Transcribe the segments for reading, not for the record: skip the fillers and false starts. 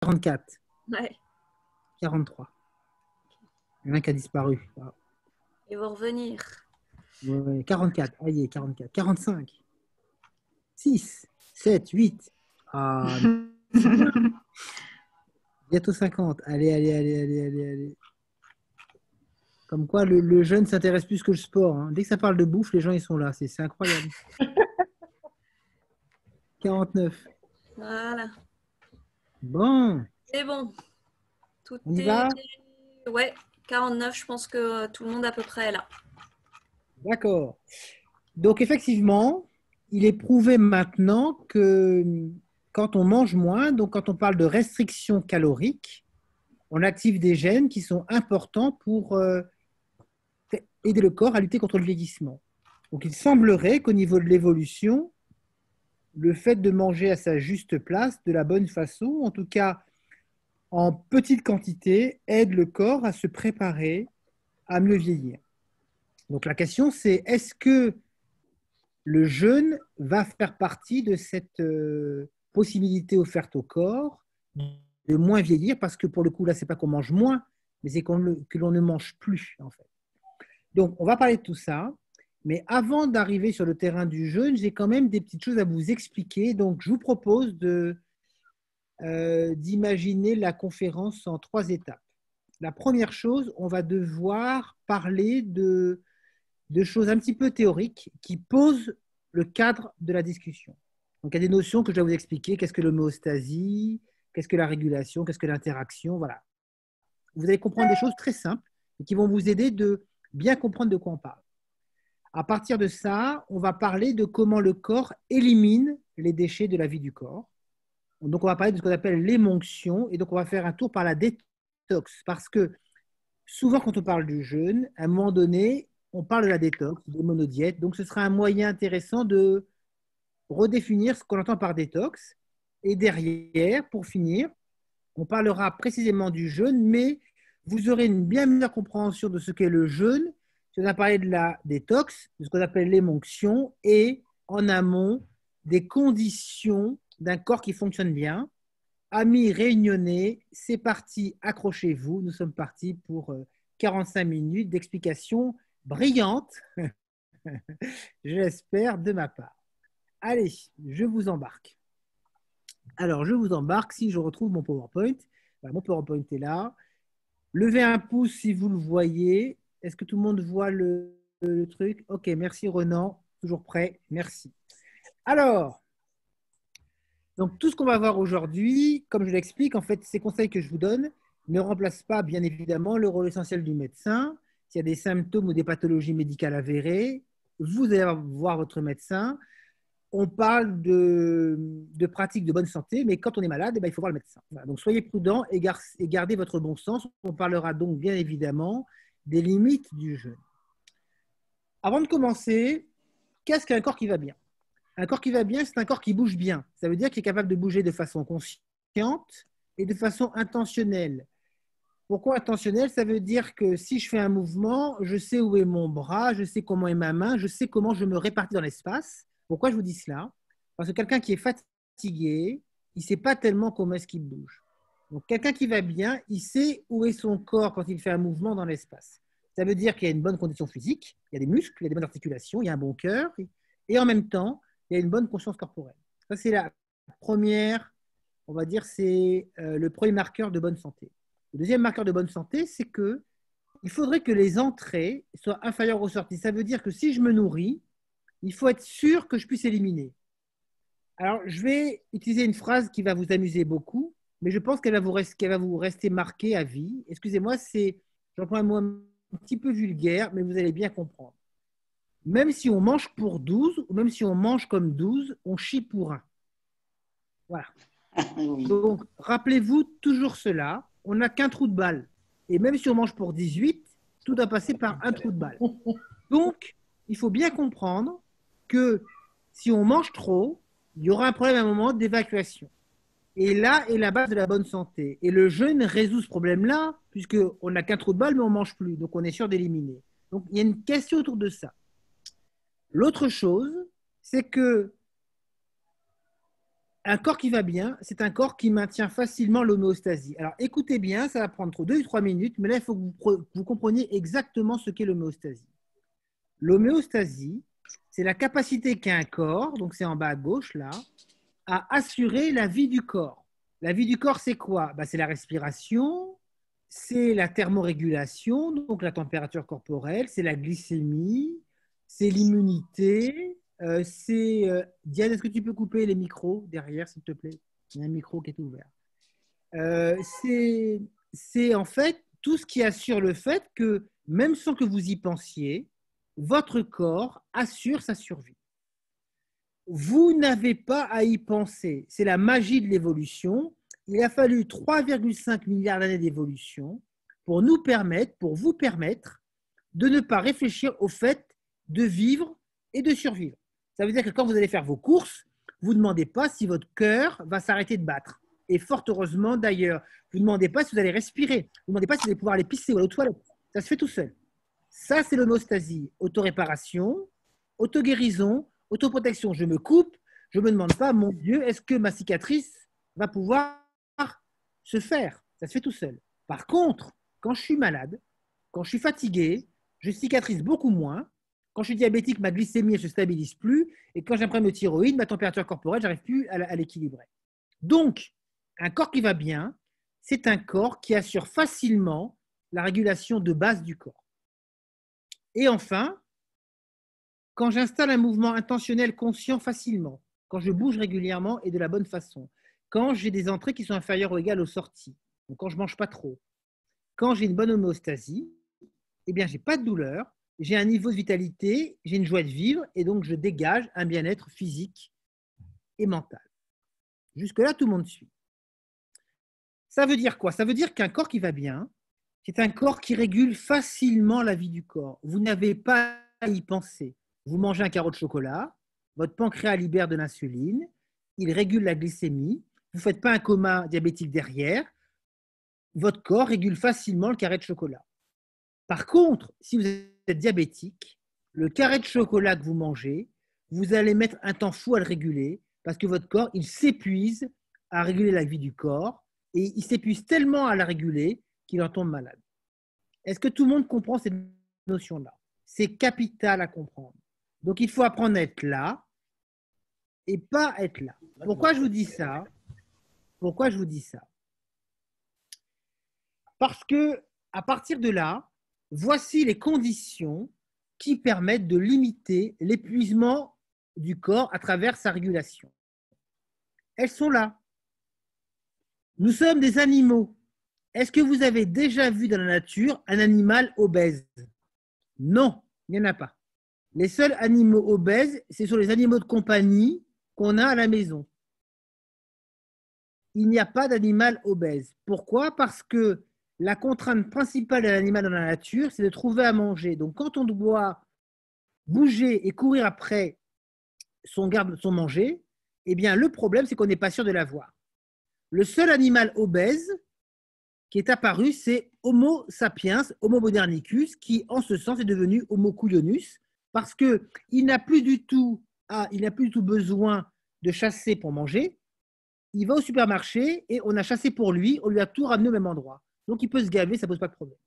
44, Ouais. 43. Il y en a un qui a disparu. Ah, Ils vont revenir. ouais, ouais, 44, aïe, 44, 45, 6, 7, 8. Ah, mais c'est bien. Bientôt 50. Allez, allez, allez, allez, allez, allez. Comme quoi, le jeune s'intéresse plus que le sport, hein. Dès que ça parle de bouffe, les gens, ils sont là. C'est incroyable. 49. Voilà. Bon, C'est bon. Tout on y est. va? Ouais, 49, je pense que tout le monde à peu près est là. D'accord. Donc, effectivement, il est prouvé maintenant que quand on mange moins, donc quand on parle de restriction calorique, on active des gènes qui sont importants pour aider le corps à lutter contre le vieillissement. Donc, il semblerait qu'au niveau de l'évolution, le fait de manger à sa juste place, de la bonne façon, en tout cas en petite quantité, aide le corps à se préparer à mieux vieillir. Donc la question c'est, est-ce que le jeûne va faire partie de cette possibilité offerte au corps de moins vieillir? Parce que pour le coup, là, c'est pas qu'on mange moins, mais c'est que l'on ne mange plus, en fait. Donc, on va parler de tout ça. Mais avant d'arriver sur le terrain du jeûne, j'ai quand même des petites choses à vous expliquer. Donc, je vous propose d'imaginer la conférence en 3 étapes. La première chose, on va devoir parler de choses un petit peu théoriques qui posent le cadre de la discussion. Donc, il y a des notions que je dois vous expliquer. Qu'est-ce que l'homéostasie? Qu'est-ce que la régulation? Qu'est-ce que l'interaction? Voilà. Vous allez comprendre des choses très simples et qui vont vous aider de bien comprendre de quoi on parle. À partir de ça, on va parler de comment le corps élimine les déchets de la vie du corps. Donc, on va parler de ce qu'on appelle l'émonction. Et donc, on va faire un tour par la détox. Parce que souvent, quand on parle du jeûne, à un moment donné, on parle de la détox, des monodiètes. Donc, ce sera un moyen intéressant de redéfinir ce qu'on entend par détox. Et derrière, pour finir, on parlera précisément du jeûne, mais vous aurez une bien meilleure compréhension de ce qu'est le jeûne. Si on a parlé de la détox, de ce qu'on appelle l'émonction, et en amont, des conditions d'un corps qui fonctionne bien. Amis réunionnais, c'est parti, accrochez-vous. Nous sommes partis pour 45 minutes d'explications brillantes, je l'espère, de ma part. Allez, je vous embarque. Alors, je vous embarque si je retrouve mon PowerPoint. Voilà, mon PowerPoint est là. Levez un pouce si vous le voyez. Est-ce que tout le monde voit le truc? Ok, merci Renan. Toujours prêt. Merci. Alors, donc tout ce qu'on va voir aujourd'hui, comme je l'explique, en fait, ces conseils que je vous donne ne remplacent pas, bien évidemment, le rôle essentiel du médecin. S'il y a des symptômes ou des pathologies médicales avérées, vous allez voir votre médecin. On parle de pratiques de bonne santé, mais quand on est malade, eh ben, il faut voir le médecin. Voilà. Donc soyez prudents et gardez votre bon sens. On parlera donc bien évidemment des limites du jeûne. Avant de commencer, qu'est-ce qu'un corps qui va bien? Un corps qui va bien, c'est un corps qui bouge bien. Ça veut dire qu'il est capable de bouger de façon consciente et de façon intentionnelle. Pourquoi intentionnelle? Ça veut dire que si je fais un mouvement, je sais où est mon bras, je sais comment est ma main, je sais comment je me répartis dans l'espace. Pourquoi je vous dis cela? Parce que quelqu'un qui est fatigué, il ne sait pas tellement comment est-ce qu'il bouge. Donc quelqu'un qui va bien, il sait où est son corps quand il fait un mouvement dans l'espace. Ça veut dire qu'il y a une bonne condition physique, il y a des muscles, il y a des bonnes articulations, il y a un bon cœur, et en même temps, il y a une bonne conscience corporelle. Ça, c'est la première, on va dire, c'est le premier marqueur de bonne santé. Le deuxième marqueur de bonne santé, c'est que il faudrait que les entrées soient inférieures aux sorties. Ça veut dire que si je me nourris, il faut être sûr que je puisse éliminer. Alors, je vais utiliser une phrase qui va vous amuser beaucoup, mais je pense qu'elle va vous rester marquée à vie. Excusez-moi, j'emploie un mot un petit peu vulgaire, mais vous allez bien comprendre. Même si on mange pour 12, ou même si on mange comme 12, on chie pour un. Voilà. Oui. Donc, rappelez-vous toujours cela. On n'a qu'un trou de balle. Et même si on mange pour 18, tout doit passer par un trou de balle. Donc, il faut bien comprendre que si on mange trop, il y aura un problème à un moment d'évacuation. Et là est la base de la bonne santé. Et le jeûne résout ce problème-là, puisqu'on n'a qu'un trou de balle, mais on ne mange plus. Donc, on est sûr d'éliminer. Donc, il y a une question autour de ça. L'autre chose, c'est que Un corps qui va bien, c'est un corps qui maintient facilement l'homéostasie. Alors écoutez bien, ça va prendre 2 ou 3 minutes, mais là, il faut que vous compreniez exactement ce qu'est l'homéostasie. L'homéostasie, c'est la capacité qu'a un corps, donc c'est en bas à gauche là, à assurer la vie du corps. La vie du corps, c'est quoi? C'est la respiration, c'est la thermorégulation, donc la température corporelle, c'est la glycémie, c'est l'immunité, Diane, est-ce que tu peux couper les micros derrière, s'il te plaît? Il y a un micro qui est ouvert. C'est en fait tout ce qui assure le fait que, même sans que vous y pensiez, votre corps assure sa survie. Vous n'avez pas à y penser. C'est la magie de l'évolution. Il a fallu 3,5 milliards d'années d'évolution pour vous permettre de ne pas réfléchir au fait de vivre et de survivre. Ça veut dire que quand vous allez faire vos courses, vous ne demandez pas si votre cœur va s'arrêter de battre. Et fort heureusement d'ailleurs, vous ne demandez pas si vous allez respirer. Vous ne demandez pas si vous allez pouvoir aller pisser ou aller aux toilettes. Ça se fait tout seul. Ça, c'est l'homéostasie. Autoréparation, autoguérison, autoprotection. Je me coupe, je ne me demande pas, mon Dieu, est-ce que ma cicatrice va pouvoir se faire? Ça se fait tout seul. Par contre, quand je suis malade, quand je suis fatigué, je cicatrise beaucoup moins. Quand je suis diabétique, ma glycémie ne se stabilise plus. Et quand j'ai un problème de thyroïde, ma température corporelle, je n'arrive plus à l'équilibrer. Donc, un corps qui va bien, c'est un corps qui assure facilement la régulation de base du corps. Et enfin, quand j'installe un mouvement intentionnel conscient facilement, quand je bouge régulièrement et de la bonne façon, quand j'ai des entrées qui sont inférieures ou égales aux sorties, donc quand je ne mange pas trop, quand j'ai une bonne homéostasie, eh bien, je n'ai pas de douleur, j'ai un niveau de vitalité, j'ai une joie de vivre et donc je dégage un bien-être physique et mental. Jusque-là, tout le monde suit. Ça veut dire quoi? Ça veut dire qu'un corps qui va bien, c'est un corps qui régule facilement la vie du corps. Vous n'avez pas à y penser. Vous mangez un carreau de chocolat, votre pancréas libère de l'insuline, il régule la glycémie, vous ne faites pas un coma diabétique derrière, votre corps régule facilement le carré de chocolat. Par contre, si vous êtes diabétique, le carré de chocolat que vous mangez, vous allez mettre un temps fou à le réguler parce que votre corps, il s'épuise à réguler la vie du corps et il s'épuise tellement à la réguler qu'il en tombe malade. Est-ce que tout le monde comprend cette notion-là? C'est capital à comprendre. Donc, il faut apprendre à être là et pas être là. Pourquoi je vous dis ça? Pourquoi je vous dis ça? Parce que, à partir de là, voici les conditions qui permettent de limiter l'épuisement du corps à travers sa régulation. Elles sont là. Nous sommes des animaux. Est-ce que vous avez déjà vu dans la nature un animal obèse? Non, il n'y en a pas. Les seuls animaux obèses, ce sont les animaux de compagnie qu'on a à la maison. Il n'y a pas d'animal obèse. Pourquoi? Parce que la contrainte principale de l'animal dans la nature, c'est de trouver à manger. Donc, quand on doit bouger et courir après son manger, eh bien, le problème, c'est qu'on n'est pas sûr de l'avoir. Le seul animal obèse qui est apparu, c'est Homo sapiens, Homo modernicus, qui, en ce sens, est devenu Homo couillonus, parce qu'il n'a plus du tout besoin de chasser pour manger. Il va au supermarché et on a chassé pour lui, on lui a tout ramené au même endroit. Donc, il peut se gaver, ça ne pose pas de problème.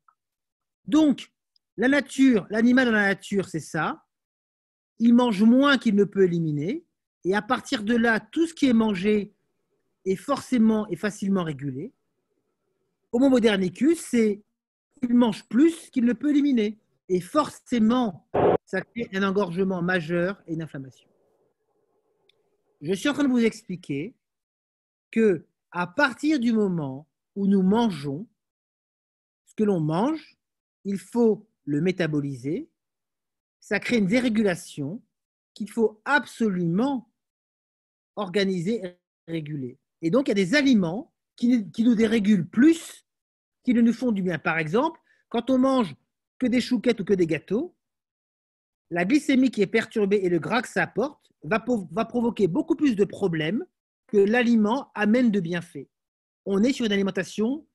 Donc, la nature, l'animal dans la nature, c'est ça. Il mange moins qu'il ne peut éliminer. Et à partir de là, tout ce qui est mangé est forcément et facilement régulé. Homo modernicus, c'est qu'il mange plus qu'il ne peut éliminer. Et forcément, ça crée un engorgement majeur et une inflammation. Je suis en train de vous expliquer que à partir du moment où nous mangeons, ce que l'on mange, il faut le métaboliser. Ça crée une dérégulation qu'il faut absolument organiser et réguler. Et donc, il y a des aliments qui nous dérégulent plus qu'ils ne nous font du bien. Par exemple, quand on mange que des chouquettes ou que des gâteaux, la glycémie qui est perturbée et le gras que ça apporte va provoquer beaucoup plus de problèmes que l'aliment amène de bienfaits. On est sur une alimentation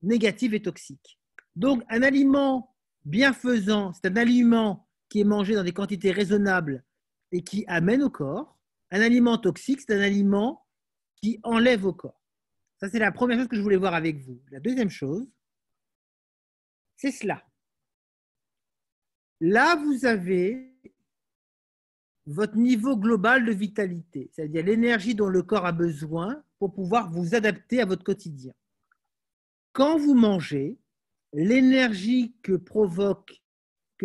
négative et toxique. Donc, un aliment bienfaisant, c'est un aliment qui est mangé dans des quantités raisonnables et qui amène au corps. Un aliment toxique, c'est un aliment qui enlève au corps. Ça, c'est la première chose que je voulais voir avec vous. La deuxième chose, c'est cela. Là, vous avez votre niveau global de vitalité, c'est-à-dire l'énergie dont le corps a besoin pour pouvoir vous adapter à votre quotidien. Quand vous mangez, l'énergie que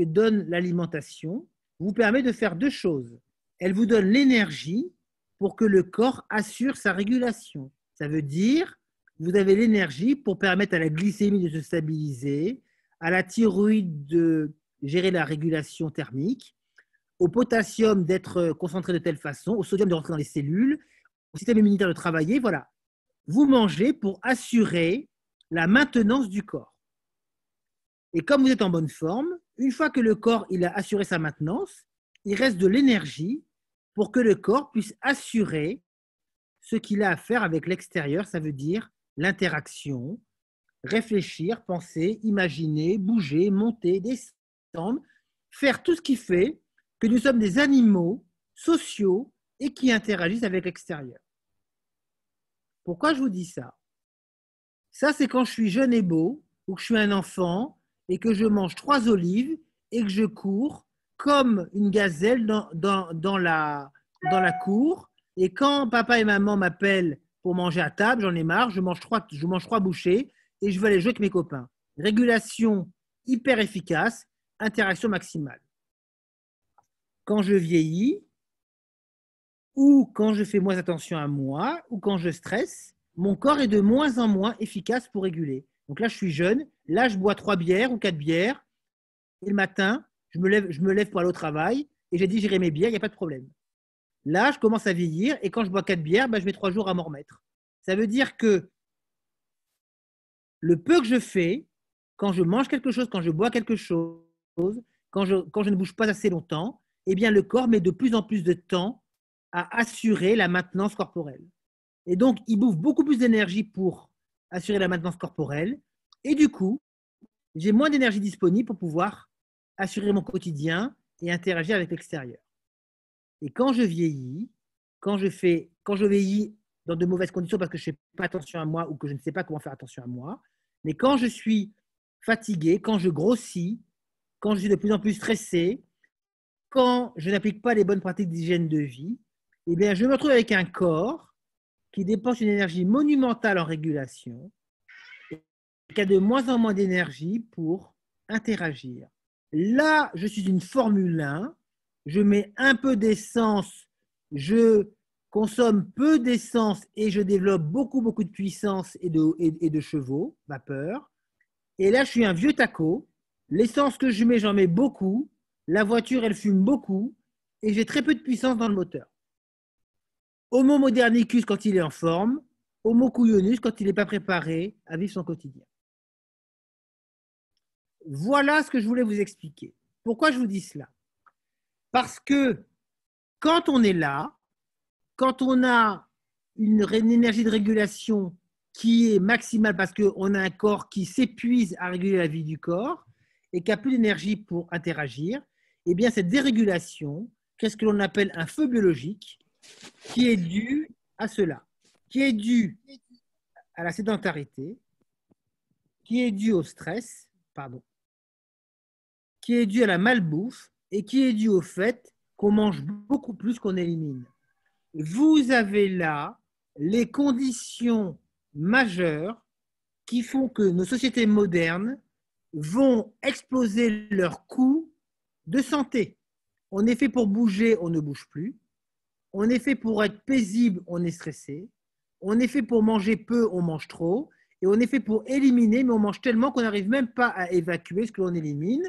donne l'alimentation vous permet de faire deux choses. Elle vous donne l'énergie pour que le corps assure sa régulation. Ça veut dire, vous avez l'énergie pour permettre à la glycémie de se stabiliser, à la thyroïde de gérer la régulation thermique, au potassium d'être concentré de telle façon, au sodium de rentrer dans les cellules, au système immunitaire de travailler. Voilà. Vous mangez pour assurer la maintenance du corps. Et comme vous êtes en bonne forme, une fois que le corps il a assuré sa maintenance, il reste de l'énergie pour que le corps puisse assurer ce qu'il a à faire avec l'extérieur, ça veut dire l'interaction, réfléchir, penser, imaginer, bouger, monter, descendre, faire tout ce qui fait que nous sommes des animaux sociaux et qui interagissent avec l'extérieur. Pourquoi je vous dis ça? Ça, c'est quand je suis jeune et beau, ou que je suis un enfant, et que je mange 3 olives, et que je cours comme une gazelle dans la cour. Et quand papa et maman m'appellent pour manger à table, j'en ai marre, je mange 3 bouchées, et je veux aller jouer avec mes copains. Régulation hyper efficace, interaction maximale. Quand je vieillis, ou quand je fais moins attention à moi, ou quand je stresse, mon corps est de moins en moins efficace pour réguler. Donc là, je suis jeune, là, je bois 3 bières ou 4 bières, et le matin, je me lève pour aller au travail, et j'ai digéré mes bières, il n'y a pas de problème. Là, je commence à vieillir, et quand je bois 4 bières, je mets 3 jours à m'en remettre. Ça veut dire que le peu que je fais, quand je mange quelque chose, quand je bois quelque chose, quand je ne bouge pas assez longtemps, eh bien, le corps met de plus en plus de temps à assurer la maintenance corporelle. Et donc, il bouffe beaucoup plus d'énergie pour assurer la maintenance corporelle. Et du coup, j'ai moins d'énergie disponible pour pouvoir assurer mon quotidien et interagir avec l'extérieur. Et quand je vieillis, quand je vieillis dans de mauvaises conditions parce que je ne fais pas attention à moi ou que je ne sais pas comment faire attention à moi, mais quand je suis fatigué, quand je grossis, quand je suis de plus en plus stressé, quand je n'applique pas les bonnes pratiques d'hygiène de vie, eh bien, je me retrouve avec un corps qui dépense une énergie monumentale en régulation et qui a de moins en moins d'énergie pour interagir. Là, je suis une Formule 1, je mets un peu d'essence, je consomme peu d'essence et je développe beaucoup de puissance et de chevaux, vapeur. Et là, je suis un vieux taco. L'essence que je mets, j'en mets beaucoup. La voiture, elle fume beaucoup. Et j'ai très peu de puissance dans le moteur. Homo modernicus quand il est en forme. Homo couillonus quand il n'est pas préparé à vivre son quotidien. Voilà ce que je voulais vous expliquer. Pourquoi je vous dis cela? Parce que quand on est là, quand on a une énergie de régulation qui est maximale parce qu'on a un corps qui s'épuise à réguler la vie du corps et qui n'a plus d'énergie pour interagir, eh bien cette dérégulation, qu'est-ce que l'on appelle un feu biologique, qui est dû à cela, qui est dû à la sédentarité, qui est dû au stress, qui est dû à la malbouffe et qui est dû au fait qu'on mange beaucoup plus qu'on élimine. Vous avez là les conditions majeures qui font que nos sociétés modernes vont exploser leurs coûts de santé. On est fait pour bouger, on ne bouge plus. On est fait pour être paisible, on est stressé. On est fait pour manger peu, on mange trop. Et on est fait pour éliminer, mais on mange tellement qu'on n'arrive même pas à évacuer ce que l'on élimine.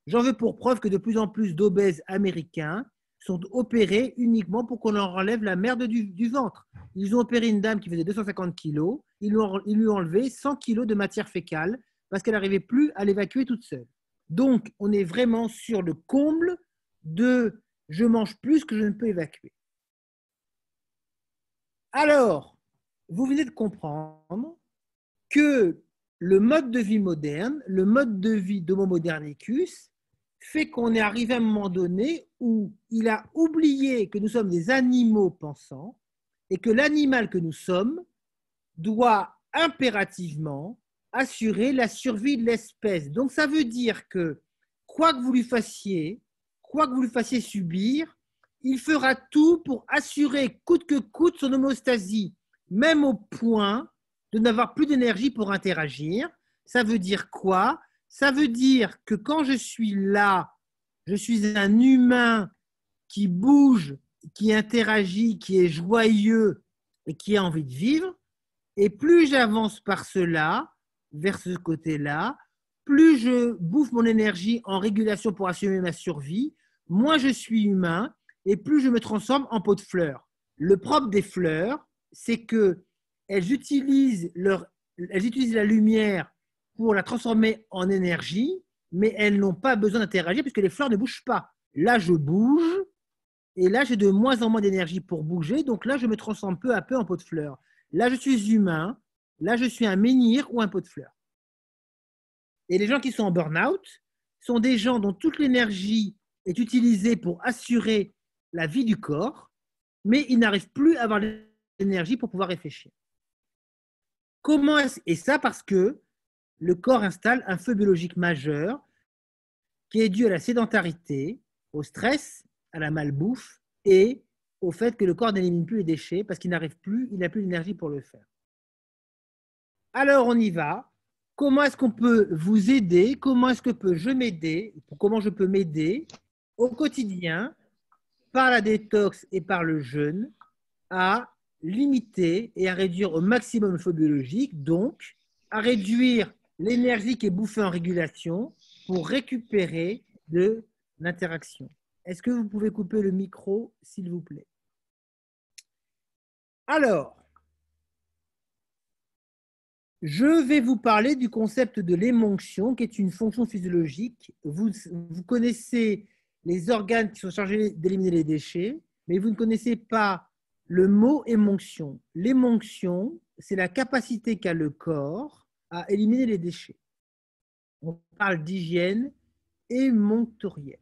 J'en veux pour preuve que de plus en plus d'obèses américains sont opérés uniquement pour qu'on leur enlève la merde du ventre. Ils ont opéré une dame qui faisait 250 kilos, ils lui ont enlevé 100 kilos de matière fécale parce qu'elle n'arrivait plus à l'évacuer toute seule. Donc, on est vraiment sur le comble de « je mange plus que je ne peux évacuer ». Alors, vous venez de comprendre que le mode de vie moderne, le mode de vie d'Homo modernicus, fait qu'on est arrivé à un moment donné où il a oublié que nous sommes des animaux pensants et que l'animal que nous sommes doit impérativement assurer la survie de l'espèce. Donc ça veut dire que quoi que vous lui fassiez subir, il fera tout pour assurer coûte que coûte son homéostasie, même au point de n'avoir plus d'énergie pour interagir. Ça veut dire quoi? Ça veut dire que quand je suis là, je suis un humain qui bouge, qui interagit, qui est joyeux et qui a envie de vivre. Et plus j'avance par cela, vers ce côté-là, plus je bouffe mon énergie en régulation pour assurer ma survie, moins je suis humain et plus je me transforme en pot de fleurs. Le propre des fleurs, c'est qu'elles utilisent la lumière pour la transformer en énergie, mais elles n'ont pas besoin d'interagir puisque les fleurs ne bougent pas. Là, je bouge et là, j'ai de moins en moins d'énergie pour bouger, donc là, je me transforme peu à peu en pot de fleurs. Là, je suis humain, là, je suis un menhir ou un pot de fleurs. Et les gens qui sont en burn-out sont des gens dont toute l'énergie est utilisée pour assurer la vie du corps, mais ils n'arrivent plus à avoir l'énergie pour pouvoir réfléchir. Et ça parce que le corps installe un feu biologique majeur qui est dû à la sédentarité, au stress, à la malbouffe et au fait que le corps n'élimine plus les déchets parce qu'il n'a plus l'énergie pour le faire. Alors on y va. Comment est-ce qu'on peut vous aider? Comment est-ce que comment je peux m'aider au quotidien par la détox et par le jeûne à limiter et à réduire au maximum le feu biologique, donc à réduire l'énergie qui est bouffée en régulation pour récupérer de l'interaction. Est-ce que vous pouvez couper le micro, s'il vous plaît? Alors, je vais vous parler du concept de l'émonction, qui est une fonction physiologique. Vous connaissez les organes qui sont chargés d'éliminer les déchets, mais vous ne connaissez pas le mot émonction. L'émonction, c'est la capacité qu'a le corps à éliminer les déchets. On parle d'hygiène émonctorielle.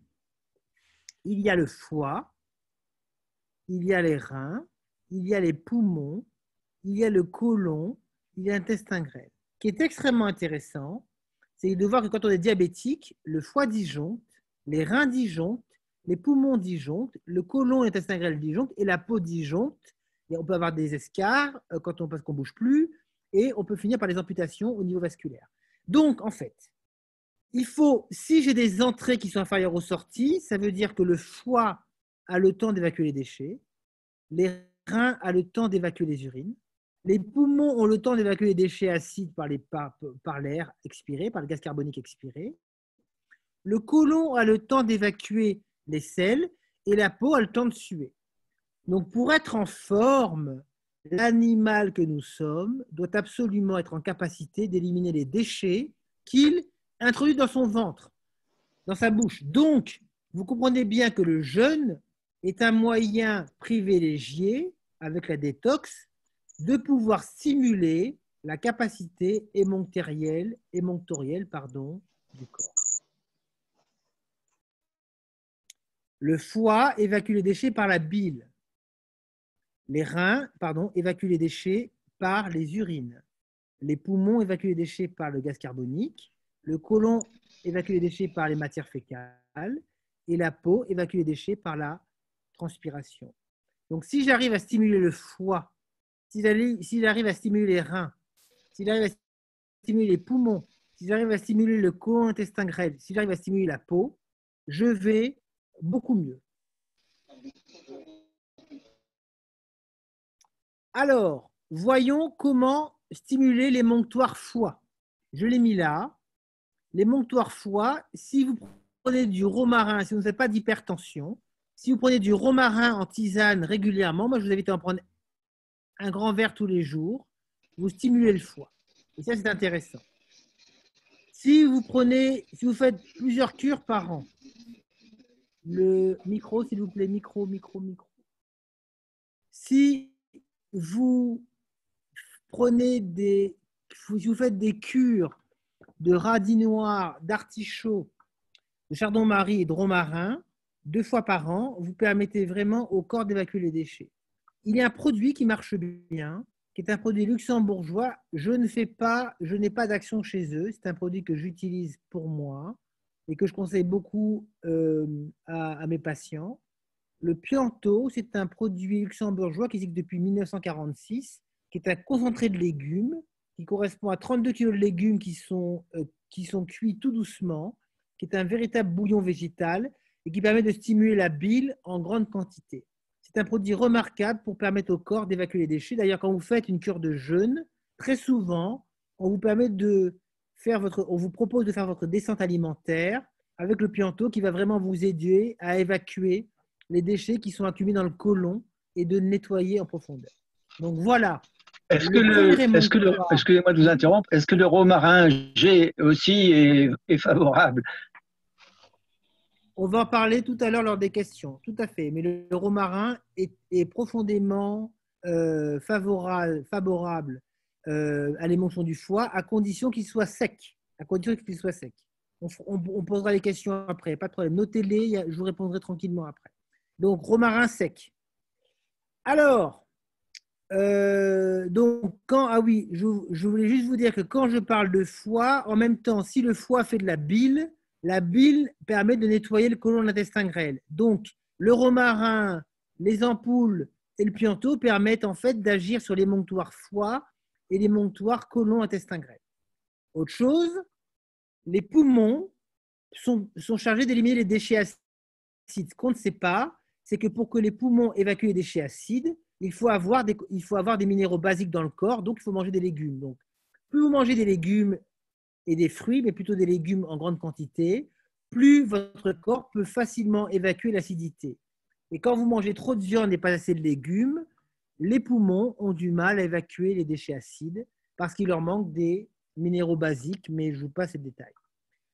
Il y a le foie, il y a les reins, il y a les poumons, il y a le côlon, il y a l'intestin grêle. Ce qui est extrêmement intéressant, c'est de voir que quand on est diabétique, le foie disjoncte, les reins disjonctent, les poumons disjonctent, le côlon et l'intestin grêle disjonctent et la peau disjoncte. Et on peut avoir des escarres parce qu'on ne bouge plus et on peut finir par des amputations au niveau vasculaire. Donc, en fait, si j'ai des entrées qui sont inférieures aux sorties, ça veut dire que le foie a le temps d'évacuer les déchets, les reins a le temps d'évacuer les urines, les poumons ont le temps d'évacuer les déchets acides par l'air expiré, par le gaz carbonique expiré. Le côlon a le temps d'évacuer les sels et la peau a le temps de suer. Donc, pour être en forme, l'animal que nous sommes doit absolument être en capacité d'éliminer les déchets qu'il introduit dans son ventre, dans sa bouche. Donc, vous comprenez bien que le jeûne est un moyen privilégié, avec la détox, de pouvoir stimuler la capacité émonctorielle du corps. Le foie évacue les déchets par la bile. Les reins, évacuent les déchets par les urines. Les poumons évacuent les déchets par le gaz carbonique. Le côlon évacue les déchets par les matières fécales. Et la peau évacue les déchets par la transpiration. Donc, si j'arrive à stimuler le foie, si j'arrive à stimuler les reins, si j'arrive à stimuler les poumons, si j'arrive à stimuler le côlon, l'intestin grêle, si j'arrive à stimuler la peau, je vais beaucoup mieux. Alors, voyons comment stimuler l'émonctoire foie. Je l'ai mis là. L'émonctoire foie, si vous prenez du romarin, si vous ne faites pas d'hypertension, si vous prenez du romarin en tisane régulièrement, moi je vous invite à en prendre un grand verre tous les jours, vous stimulez le foie. Et ça, c'est intéressant. Si vous faites plusieurs cures par an, le micro, s'il vous plaît, micro. Si vous faites des cures de radis noirs, d'artichaut, de chardon-marie et de romarin, 2 fois par an, vous permettez vraiment au corps d'évacuer les déchets. il y a un produit qui marche bien, qui est un produit luxembourgeois. Je n'ai pas d'action chez eux. C'est un produit que j'utilise pour moi et que je conseille beaucoup à mes patients. Le Pianto, c'est un produit luxembourgeois qui existe depuis 1946, qui est un concentré de légumes, qui correspond à 32 kg de légumes qui sont cuits tout doucement, qui est un véritable bouillon végétal et qui permet de stimuler la bile en grande quantité. C'est un produit remarquable pour permettre au corps d'évacuer les déchets. D'ailleurs, quand vous faites une cure de jeûne, très souvent, on vous propose de faire votre descente alimentaire avec le Pianto qui va vraiment vous aider à évacuer les déchets qui sont accumulés dans le côlon et de nettoyer en profondeur. Donc voilà. Excusez-moi de vous interrompre, est-ce que le romarin G aussi est favorable? On va en parler tout à l'heure lors des questions, tout à fait. Mais le romarin est profondément favorable à l'émotion du foie à condition qu'il soit sec. On posera les questions après, pas de problème. Notez-les, je vous répondrai tranquillement après. Donc, romarin sec. Alors, je voulais juste vous dire que quand je parle de foie, en même temps, si le foie fait de la bile permet de nettoyer le côlon de l'intestin grêle. Donc, le romarin, les ampoules et le Pianto permettent en fait d'agir sur l'émonctoire foie et l'émonctoire côlon intestin grêle. Autre chose, les poumons sont chargés d'éliminer les déchets acides. Ce qu'on ne sait pas, c'est que pour que les poumons évacuent les déchets acides, il faut avoir des minéraux basiques dans le corps, donc il faut manger des légumes. Donc, plus vous mangez des légumes et des fruits, mais plutôt des légumes en grande quantité, plus votre corps peut facilement évacuer l'acidité. Et quand vous mangez trop de viande et pas assez de légumes, les poumons ont du mal à évacuer les déchets acides parce qu'il leur manque des minéraux basiques, mais je vous passe ces détails.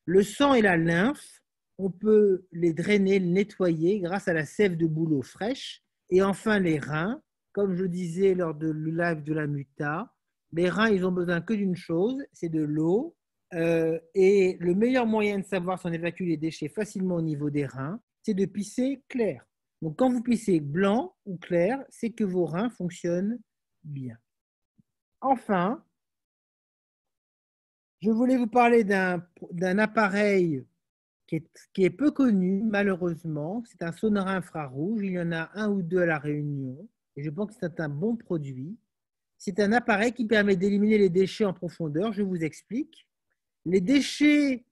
Le sang et la lymphe, on peut les drainer, les nettoyer grâce à la sève de bouleau fraîche. Et enfin, les reins, comme je disais lors de le live de la Muta, les reins, ils ont besoin que d'une chose, c'est de l'eau. Et le meilleur moyen de savoir si on évacue les déchets facilement au niveau des reins, c'est de pisser clair. Donc, quand vous pissez blanc ou clair, c'est que vos reins fonctionnent bien. Enfin, je voulais vous parler d'un appareil qui est peu connu, malheureusement. C'est un sonorin infrarouge. Il y en a un ou deux à La Réunion. Et je pense que c'est un bon produit. C'est un appareil qui permet d'éliminer les déchets en profondeur. Je vous explique. Les déchets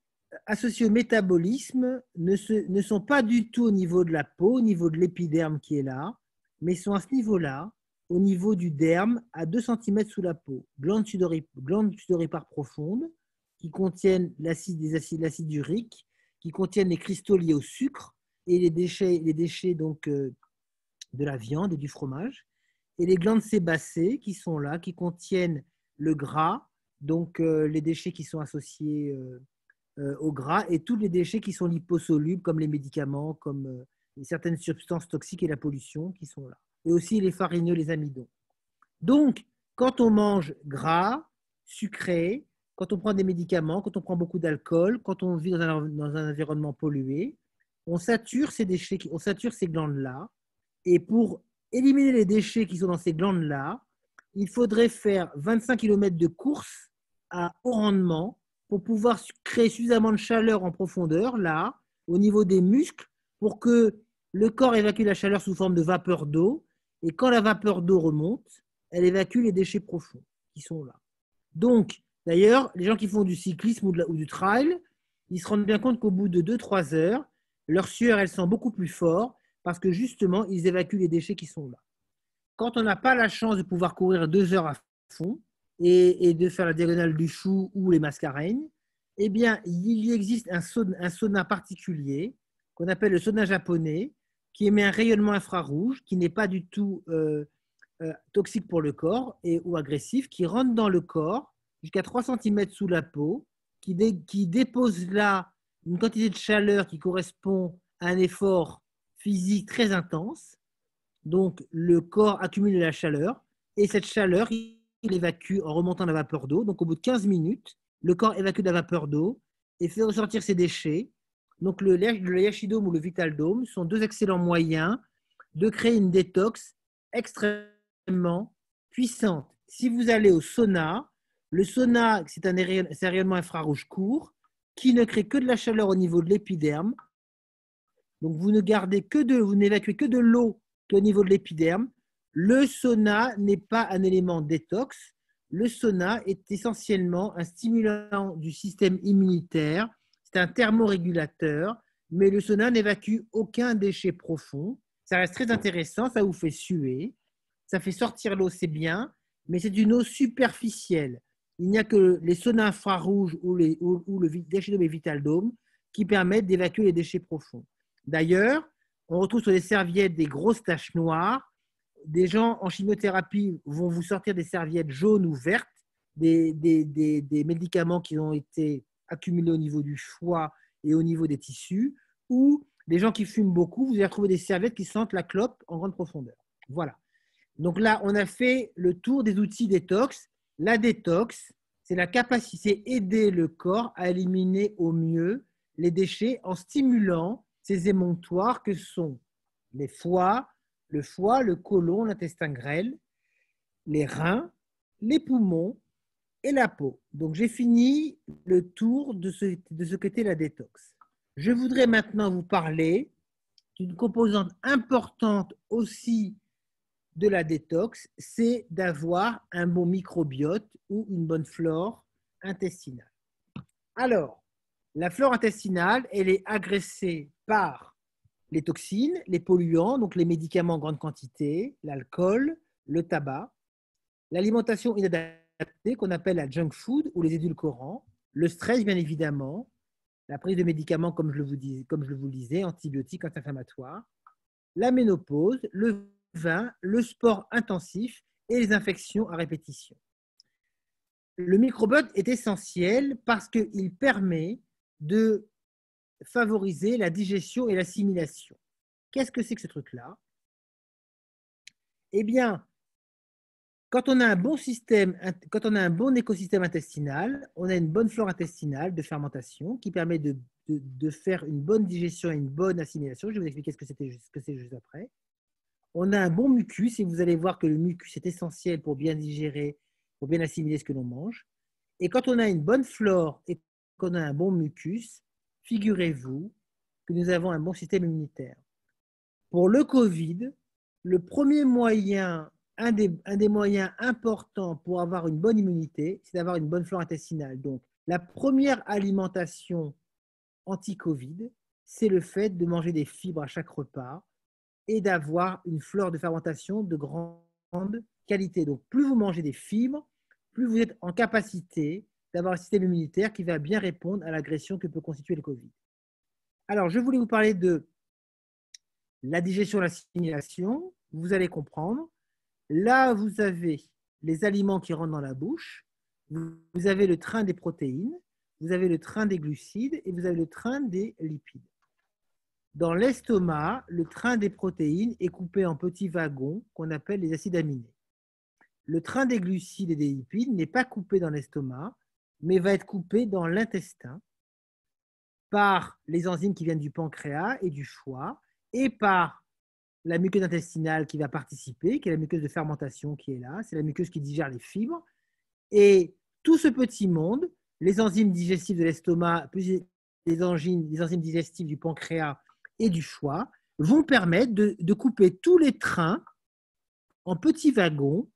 associés au métabolisme ne sont pas du tout au niveau de la peau, au niveau de l'épiderme qui est là, mais sont à ce niveau-là, au niveau du derme, à 2 cm sous la peau. Glandes sudoripares profondes qui contiennent l'acide urique, qui contiennent les cristaux liés au sucre et les déchets donc, de la viande et du fromage. Et les glandes sébacées qui sont là, qui contiennent le gras, donc les déchets qui sont associés au gras et tous les déchets qui sont liposolubles, comme les médicaments, comme certaines substances toxiques et la pollution qui sont là. Et aussi les farineux, les amidons. Donc, quand on mange gras, sucré, quand on prend des médicaments, quand on prend beaucoup d'alcool, quand on vit dans un environnement pollué, on sature ces déchets, on sature ces glandes-là. Et pour éliminer les déchets qui sont dans ces glandes-là, il faudrait faire 25 km de course à haut rendement pour pouvoir créer suffisamment de chaleur en profondeur, là, au niveau des muscles, pour que le corps évacue la chaleur sous forme de vapeur d'eau. Et quand la vapeur d'eau remonte, elle évacue les déchets profonds qui sont là. Donc, d'ailleurs, les gens qui font du cyclisme ou du trail, ils se rendent bien compte qu'au bout de 2-3 heures, leur sueur, elle sent beaucoup plus fort parce que justement, ils évacuent les déchets qui sont là. Quand on n'a pas la chance de pouvoir courir 2 heures à fond et de faire la diagonale du chou ou les mascareignes, eh bien, il existe un sauna particulier qu'on appelle le sauna japonais qui émet un rayonnement infrarouge qui n'est pas du tout toxique pour le corps ou agressif, qui rentre dans le corps jusqu'à 3 cm sous la peau, qui dépose là une quantité de chaleur qui correspond à un effort physique très intense. Donc, le corps accumule de la chaleur et cette chaleur, il évacue en remontant la vapeur d'eau. Donc, au bout de 15 minutes, le corps évacue de la vapeur d'eau et fait ressortir ses déchets. Donc, le Yashidome ou le Vitaldome sont 2 excellents moyens de créer une détox extrêmement puissante. Si vous allez au sauna, le sauna, c'est un rayonnement infrarouge court qui ne crée que de la chaleur au niveau de l'épiderme. Donc, vous n'évacuez que de l'eau au niveau de l'épiderme. Le sauna n'est pas un élément détox. Le sauna est essentiellement un stimulant du système immunitaire. C'est un thermorégulateur, mais le sauna n'évacue aucun déchet profond. Ça reste très intéressant, ça vous fait suer, ça fait sortir l'eau, c'est bien, mais c'est une eau superficielle. Il n'y a que les saunas infrarouges ou le déchet et Vitaldome qui permettent d'évacuer les déchets profonds. D'ailleurs, on retrouve sur les serviettes des grosses taches noires. Des gens en chimiothérapie vont vous sortir des serviettes jaunes ou vertes, des médicaments qui ont été accumulés au niveau du foie et au niveau des tissus, ou des gens qui fument beaucoup, vous allez retrouver des serviettes qui sentent la clope en grande profondeur. Voilà. Donc là, on a fait le tour des outils détox. La détox, c'est la capacité d'aider le corps à éliminer au mieux les déchets en stimulant ces émonctoires que sont le foie, le côlon, l'intestin grêle, les reins, les poumons et la peau. Donc, j'ai fini le tour de ce qu'était la détox. Je voudrais maintenant vous parler d'une composante importante aussi de la détox, c'est d'avoir un bon microbiote ou une bonne flore intestinale. Alors, la flore intestinale, elle est agressée par les toxines, les polluants, donc les médicaments en grande quantité, l'alcool, le tabac, l'alimentation inadaptée qu'on appelle la junk food ou les édulcorants, le stress bien évidemment, la prise de médicaments comme je vous le disais, antibiotiques, anti-inflammatoires, la ménopause, le vin, le sport intensif et les infections à répétition. Le microbiote est essentiel parce qu'il permet de favoriser la digestion et l'assimilation. Qu'est-ce que c'est que ce truc-là? Eh bien, quand on a un bon écosystème intestinal, on a une bonne flore intestinale de fermentation qui permet de faire une bonne digestion et une bonne assimilation. Je vais vous expliquer ce que c'est juste après. On a un bon mucus et vous allez voir que le mucus est essentiel pour bien digérer, pour bien assimiler ce que l'on mange. Et quand on a une bonne flore et qu'on a un bon mucus, figurez-vous que nous avons un bon système immunitaire. Pour le Covid, le premier moyen, un des moyens importants pour avoir une bonne immunité, c'est d'avoir une bonne flore intestinale. Donc, la première alimentation anti-Covid, c'est le fait de manger des fibres à chaque repas et d'avoir une flore de fermentation de grande qualité. Donc, plus vous mangez des fibres, plus vous êtes en capacité d'avoir un système immunitaire qui va bien répondre à l'agression que peut constituer le Covid. Alors, je voulais vous parler de la digestion et l'assimilation. Vous allez comprendre. Là, vous avez les aliments qui rentrent dans la bouche. Vous avez le train des protéines, vous avez le train des glucides et vous avez le train des lipides. Dans l'estomac, le train des protéines est coupé en petits wagons qu'on appelle les acides aminés. Le train des glucides et des lipides n'est pas coupé dans l'estomac, mais va être coupé dans l'intestin par les enzymes qui viennent du pancréas et du foie et par la muqueuse intestinale qui va participer, qui est la muqueuse de fermentation qui est là, c'est la muqueuse qui digère les fibres. Et tout ce petit monde, les enzymes digestives de l'estomac, plus les enzymes digestives du pancréas et du foie, vont permettre de couper tous les trains en petits wagons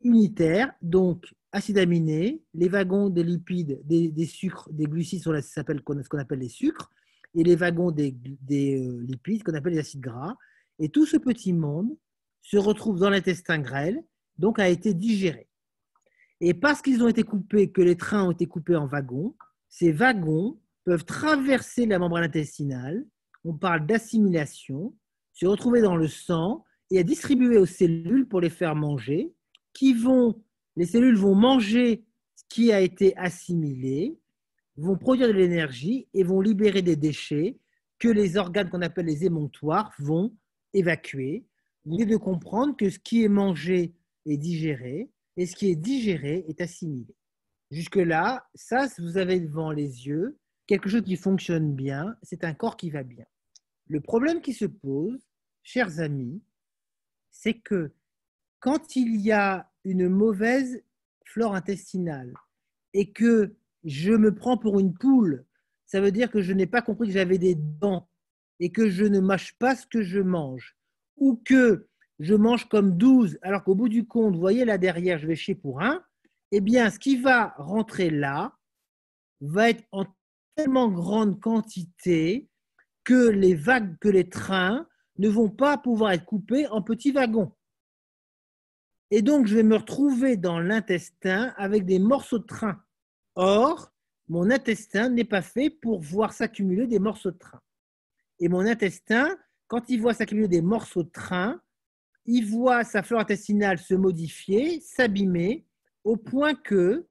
unitaires, donc acides aminés, les wagons des lipides, des sucres, des glucides, ce qu'on appelle les sucres, et les wagons des lipides, qu'on appelle les acides gras. Et tout ce petit monde se retrouve dans l'intestin grêle, donc a été digéré. Et parce qu'ils ont été coupés, que les trains ont été coupés en wagons, ces wagons peuvent traverser la membrane intestinale, on parle d'assimilation, se retrouver dans le sang et être distribués aux cellules pour les faire manger, les cellules vont manger ce qui a été assimilé, vont produire de l'énergie et vont libérer des déchets que les organes qu'on appelle les émonctoires vont évacuer. Vous devez comprendre que ce qui est mangé est digéré et ce qui est digéré est assimilé. Jusque-là, ça, vous avez devant les yeux quelque chose qui fonctionne bien, c'est un corps qui va bien. Le problème qui se pose, chers amis, c'est que quand il y a une mauvaise flore intestinale et que je me prends pour une poule, ça veut dire que je n'ai pas compris que j'avais des dents et que je ne mâche pas ce que je mange, ou que je mange comme 12, alors qu'au bout du compte, vous voyez là derrière, je vais chier pour un, eh bien, ce qui va rentrer là va être en tellement grande quantité que les trains ne vont pas pouvoir être coupés en petits wagons. Et donc, je vais me retrouver dans l'intestin avec des morceaux de train. Or, mon intestin n'est pas fait pour voir s'accumuler des morceaux de train. Et mon intestin, quand il voit s'accumuler des morceaux de train, il voit sa flore intestinale se modifier, s'abîmer, au point que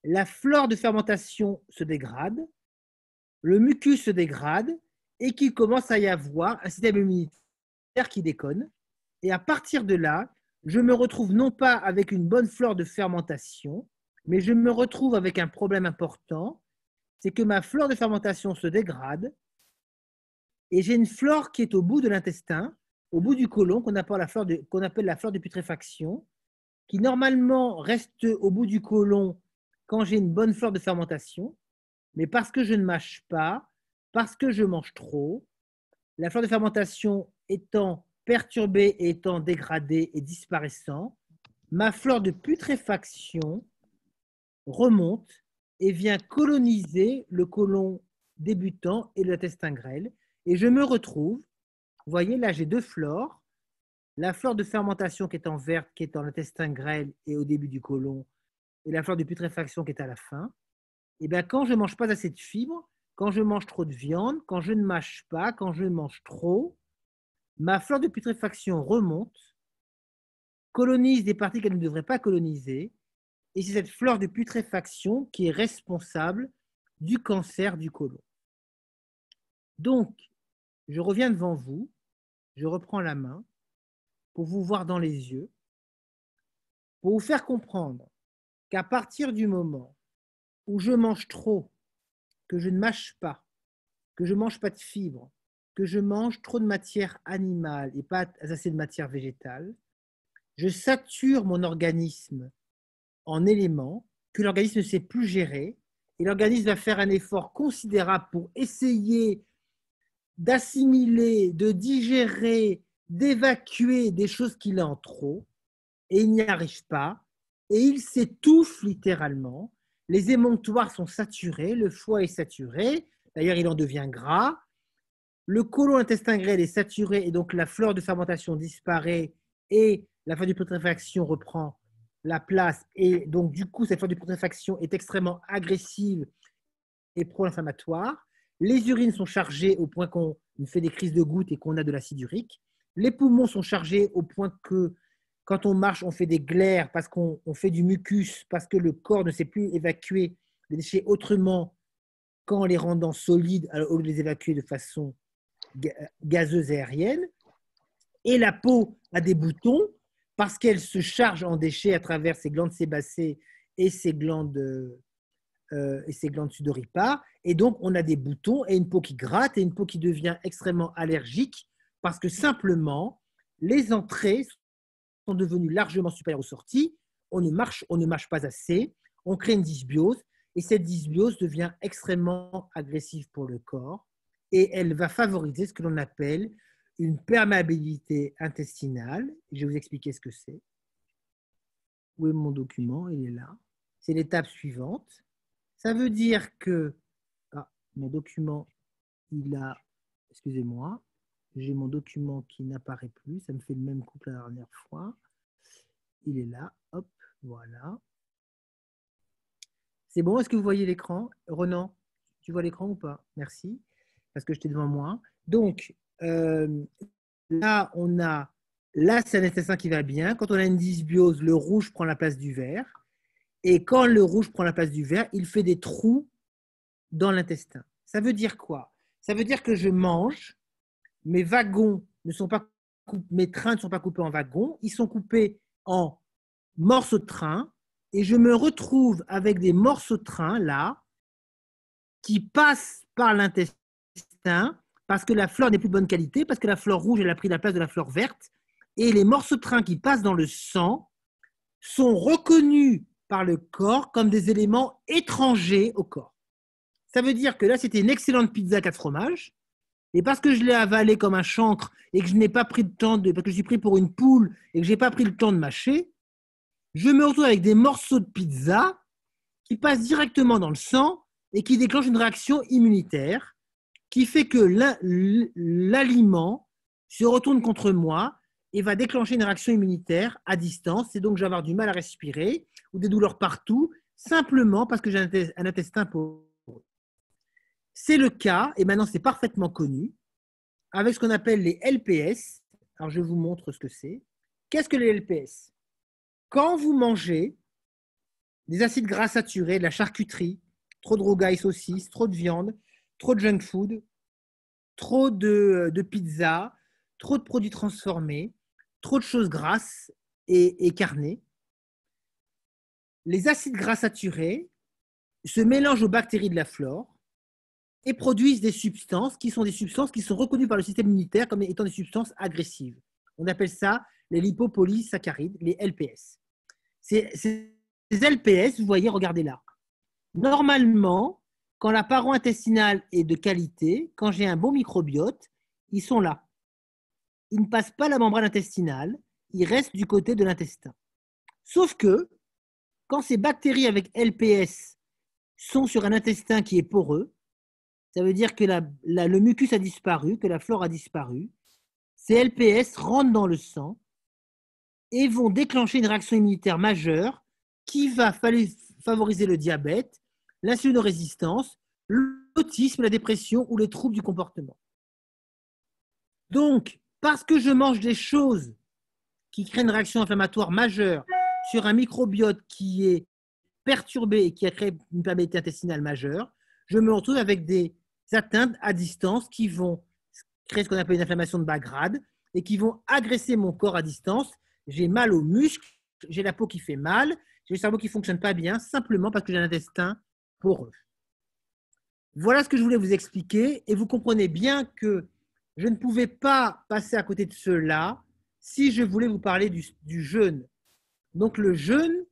la flore de fermentation se dégrade, le mucus se dégrade, et qu'il commence à y avoir un système immunitaire qui déconne. Et à partir de là, je me retrouve non pas avec une bonne flore de fermentation, mais je me retrouve avec un problème important, c'est que ma flore de fermentation se dégrade et j'ai une flore qui est au bout de l'intestin, au bout du côlon, qu'on appelle la flore de putréfaction, qui normalement reste au bout du côlon quand j'ai une bonne flore de fermentation, mais parce que je ne mâche pas, parce que je mange trop, la flore de fermentation étant perturbée et étant dégradée et disparaissant, ma flore de putréfaction remonte et vient coloniser le côlon débutant et l'intestin grêle. Et je me retrouve, vous voyez là j'ai deux flores, la flore de fermentation qui est en verte, qui est dans l'intestin grêle et au début du côlon, et la flore de putréfaction qui est à la fin. Et bien quand je ne mange pas assez de fibres, quand je mange trop de viande, quand je ne mâche pas, quand je mange trop, ma flore de putréfaction remonte, colonise des parties qu'elle ne devrait pas coloniser, et c'est cette flore de putréfaction qui est responsable du cancer du côlon. Donc, je reviens devant vous, je reprends la main pour vous voir dans les yeux, pour vous faire comprendre qu'à partir du moment où je mange trop, que je ne mâche pas, que je ne mange pas de fibres, que je mange trop de matière animale et pas assez de matière végétale, je sature mon organisme en éléments que l'organisme ne sait plus gérer et l'organisme va faire un effort considérable pour essayer d'assimiler, de digérer, d'évacuer des choses qu'il a en trop et il n'y arrive pas et il s'étouffe littéralement. Les émonctoires sont saturés, le foie est saturé, d'ailleurs il en devient gras, le côlon intestin grêle est saturé et donc la flore de fermentation disparaît et la flore de putréfaction reprend la place et donc du coup cette flore de putréfaction est extrêmement agressive et pro-inflammatoire. Les urines sont chargées au point qu'on fait des crises de gouttes et qu'on a de l'acide urique. Les poumons sont chargés au point que quand on marche, on fait des glaires parce qu'on fait du mucus, parce que le corps ne sait plus évacuer les déchets autrement qu'en les rendant solides au lieu de les évacuer de façon gazeuse et aérienne. Et la peau a des boutons parce qu'elle se charge en déchets à travers ses glandes sébacées et ses glandes sudoripares. Et donc, on a des boutons et une peau qui gratte et une peau qui devient extrêmement allergique parce que simplement, les entrées sont devenues largement supérieures aux sorties. On ne mâche pas assez. On crée une dysbiose et cette dysbiose devient extrêmement agressive pour le corps et elle va favoriser ce que l'on appelle une perméabilité intestinale. Je vais vous expliquer ce que c'est. Où est mon document? Il est là. C'est l'étape suivante. Ça veut dire que mon document, il a, excusez-moi, j'ai mon document qui n'apparaît plus, ça me fait le même coup que la dernière fois. Il est là, hop, voilà. C'est bon, est-ce que vous voyez l'écran? Renan, tu vois l'écran ou pas? Merci, parce que j'étais devant moi. Donc, là, c'est un intestin qui va bien. Quand on a une dysbiose, le rouge prend la place du vert. Et quand le rouge prend la place du vert, il fait des trous dans l'intestin. Ça veut dire quoi? Ça veut dire que je mange, mes wagons ne sont pas coupés, mes trains ne sont pas coupés en wagons, ils sont coupés en morceaux de train et je me retrouve avec des morceaux de train là qui passent par l'intestin parce que la flore n'est plus de bonne qualité, parce que la flore rouge elle a pris la place de la flore verte et les morceaux de train qui passent dans le sang sont reconnus par le corps comme des éléments étrangers au corps. Ça veut dire que là, c'était une excellente pizza 4 fromages, et parce que je l'ai avalée comme un chancre et que je n'ai pas pris le temps parce que je suis pris pour une poule et que je n'ai pas pris le temps de mâcher, je me retrouve avec des morceaux de pizza qui passent directement dans le sang et qui déclenchent une réaction immunitaire qui fait que l'aliment se retourne contre moi et va déclencher une réaction immunitaire à distance. Et donc, je vais avoir du mal à respirer ou des douleurs partout, simplement parce que j'ai un intestin poreux. C'est le cas, et maintenant c'est parfaitement connu, avec ce qu'on appelle les LPS. Alors, je vous montre ce que c'est. Qu'est-ce que les LPS? Quand vous mangez des acides gras saturés, de la charcuterie, trop de rougail saucisses, trop de viande, trop de junk food, trop de pizza, trop de produits transformés, trop de choses grasses et carnées, les acides gras saturés se mélangent aux bactéries de la flore et produisent des substances qui sont reconnues par le système immunitaire comme étant des substances agressives. On appelle ça les lipopolysaccharides, les LPS. Ces LPS, vous voyez, regardez là. Normalement, quand la paroi intestinale est de qualité, quand j'ai un bon microbiote, ils sont là. Ils ne passent pas la membrane intestinale, ils restent du côté de l'intestin. Sauf que, quand ces bactéries avec LPS sont sur un intestin qui est poreux, ça veut dire que le mucus a disparu, que la flore a disparu, ces LPS rentrent dans le sang et vont déclencher une réaction immunitaire majeure qui va favoriser le diabète, l'insulinorésistance, l'autisme, la dépression ou les troubles du comportement. Donc, parce que je mange des choses qui créent une réaction inflammatoire majeure sur un microbiote qui est perturbé et qui a créé une perméabilité intestinale majeure, je me retrouve avec des atteintes à distance qui vont créer ce qu'on appelle une inflammation de bas grade et qui vont agresser mon corps à distance. J'ai mal aux muscles, j'ai la peau qui fait mal, j'ai le cerveau qui ne fonctionne pas bien, simplement parce que j'ai un intestin poreux. Voilà ce que je voulais vous expliquer et vous comprenez bien que je ne pouvais pas passer à côté de cela si je voulais vous parler du jeûne. Donc le jeûne,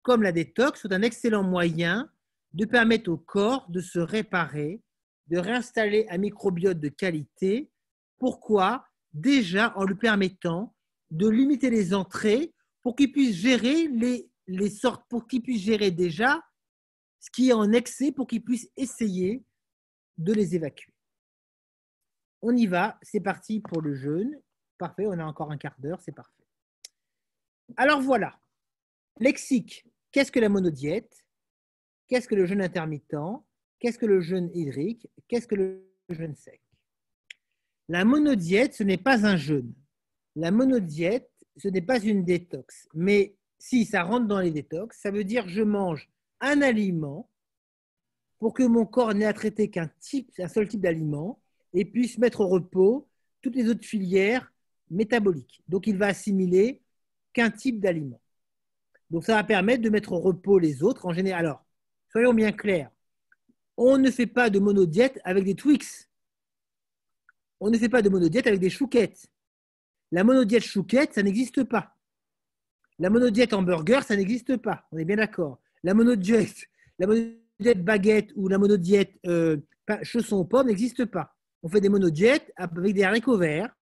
comme la détox, c'est un excellent moyen de permettre au corps de se réparer, de réinstaller un microbiote de qualité. Pourquoi? Déjà en lui permettant de limiter les entrées pour qu'il puisse gérer les sortes, pour qu'il puisse gérer déjà ce qui est en excès, pour qu'il puisse essayer de les évacuer. On y va, c'est parti pour le jeûne. Parfait, on a encore un quart d'heure, c'est parfait. Alors voilà, lexique, qu'est-ce que la monodiète? Qu'est-ce que le jeûne intermittent? Qu'est-ce que le jeûne hydrique? Qu'est-ce que le jeûne sec? La monodiète, ce n'est pas un jeûne. La monodiète, ce n'est pas une détox. Mais si ça rentre dans les détox, ça veut dire que je mange un aliment pour que mon corps n'ait à traiter qu'un seul type d'aliment et puisse mettre au repos toutes les autres filières métaboliques. Donc, il va assimiler qu'un type d'aliment. Donc, ça va permettre de mettre au repos les autres en général. Alors, soyons bien clairs, on ne fait pas de monodiète avec des Twix. On ne fait pas de monodiète avec des chouquettes. La monodiète chouquette, ça n'existe pas. La monodiète hamburger, ça n'existe pas. On est bien d'accord. La monodiète baguette ou la monodiète chausson aux pommes n'existe pas. On fait des monodiètes avec des haricots verts,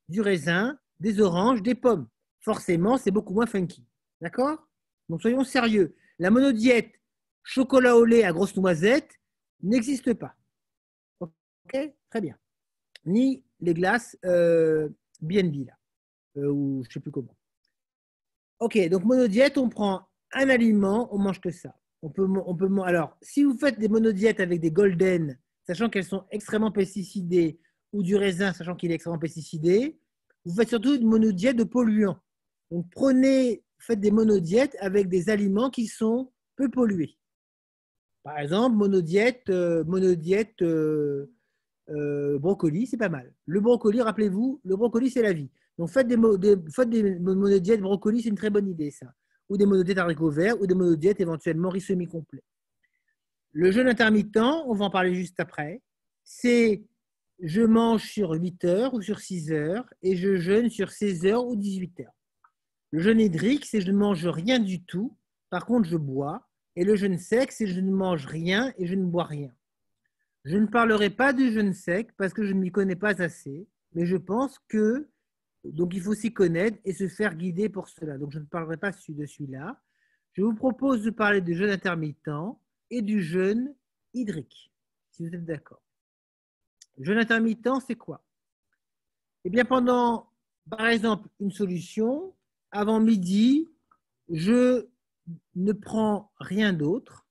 du raisin, des oranges, des pommes. Forcément, c'est beaucoup moins funky. D'accord? Donc, soyons sérieux. La monodiète chocolat au lait à grosses noisettes n'existe pas. OK? Très bien. Ni les glaces BNB, là, ou je ne sais plus comment. OK, donc monodiète, on prend un aliment, on mange que ça. Alors, si vous faites des monodiètes avec des golden, sachant qu'elles sont extrêmement pesticidées, ou du raisin, sachant qu'il est extrêmement pesticidé, vous faites surtout une monodiète de polluants. Donc, faites des monodiètes avec des aliments qui sont peu pollués. Par exemple, monodiète brocoli, c'est pas mal. Le brocoli, rappelez-vous, le brocoli, c'est la vie. Donc, faites des monodiètes brocoli, c'est une très bonne idée, ça. Ou des monodiètes haricots verts, ou des monodiètes éventuellement riz semi-complet. Le jeûne intermittent, on va en parler juste après, c'est je mange sur 8 heures ou sur 6 heures et je jeûne sur 16 heures ou 18 heures. Le jeûne hydrique, c'est je ne mange rien du tout, par contre je bois. Et le jeûne sec, c'est je ne mange rien et je ne bois rien. Je ne parlerai pas du jeûne sec parce que je ne m'y connais pas assez, mais je pense que donc il faut s'y connaître et se faire guider pour cela. Donc je ne parlerai pas de celui-là. Je vous propose de parler du jeûne intermittent et du jeûne hydrique, si vous êtes d'accord. Le jeûne intermittent, c'est quoi? Eh bien, pendant, par exemple, une solution, avant midi, je ne prends rien d'autre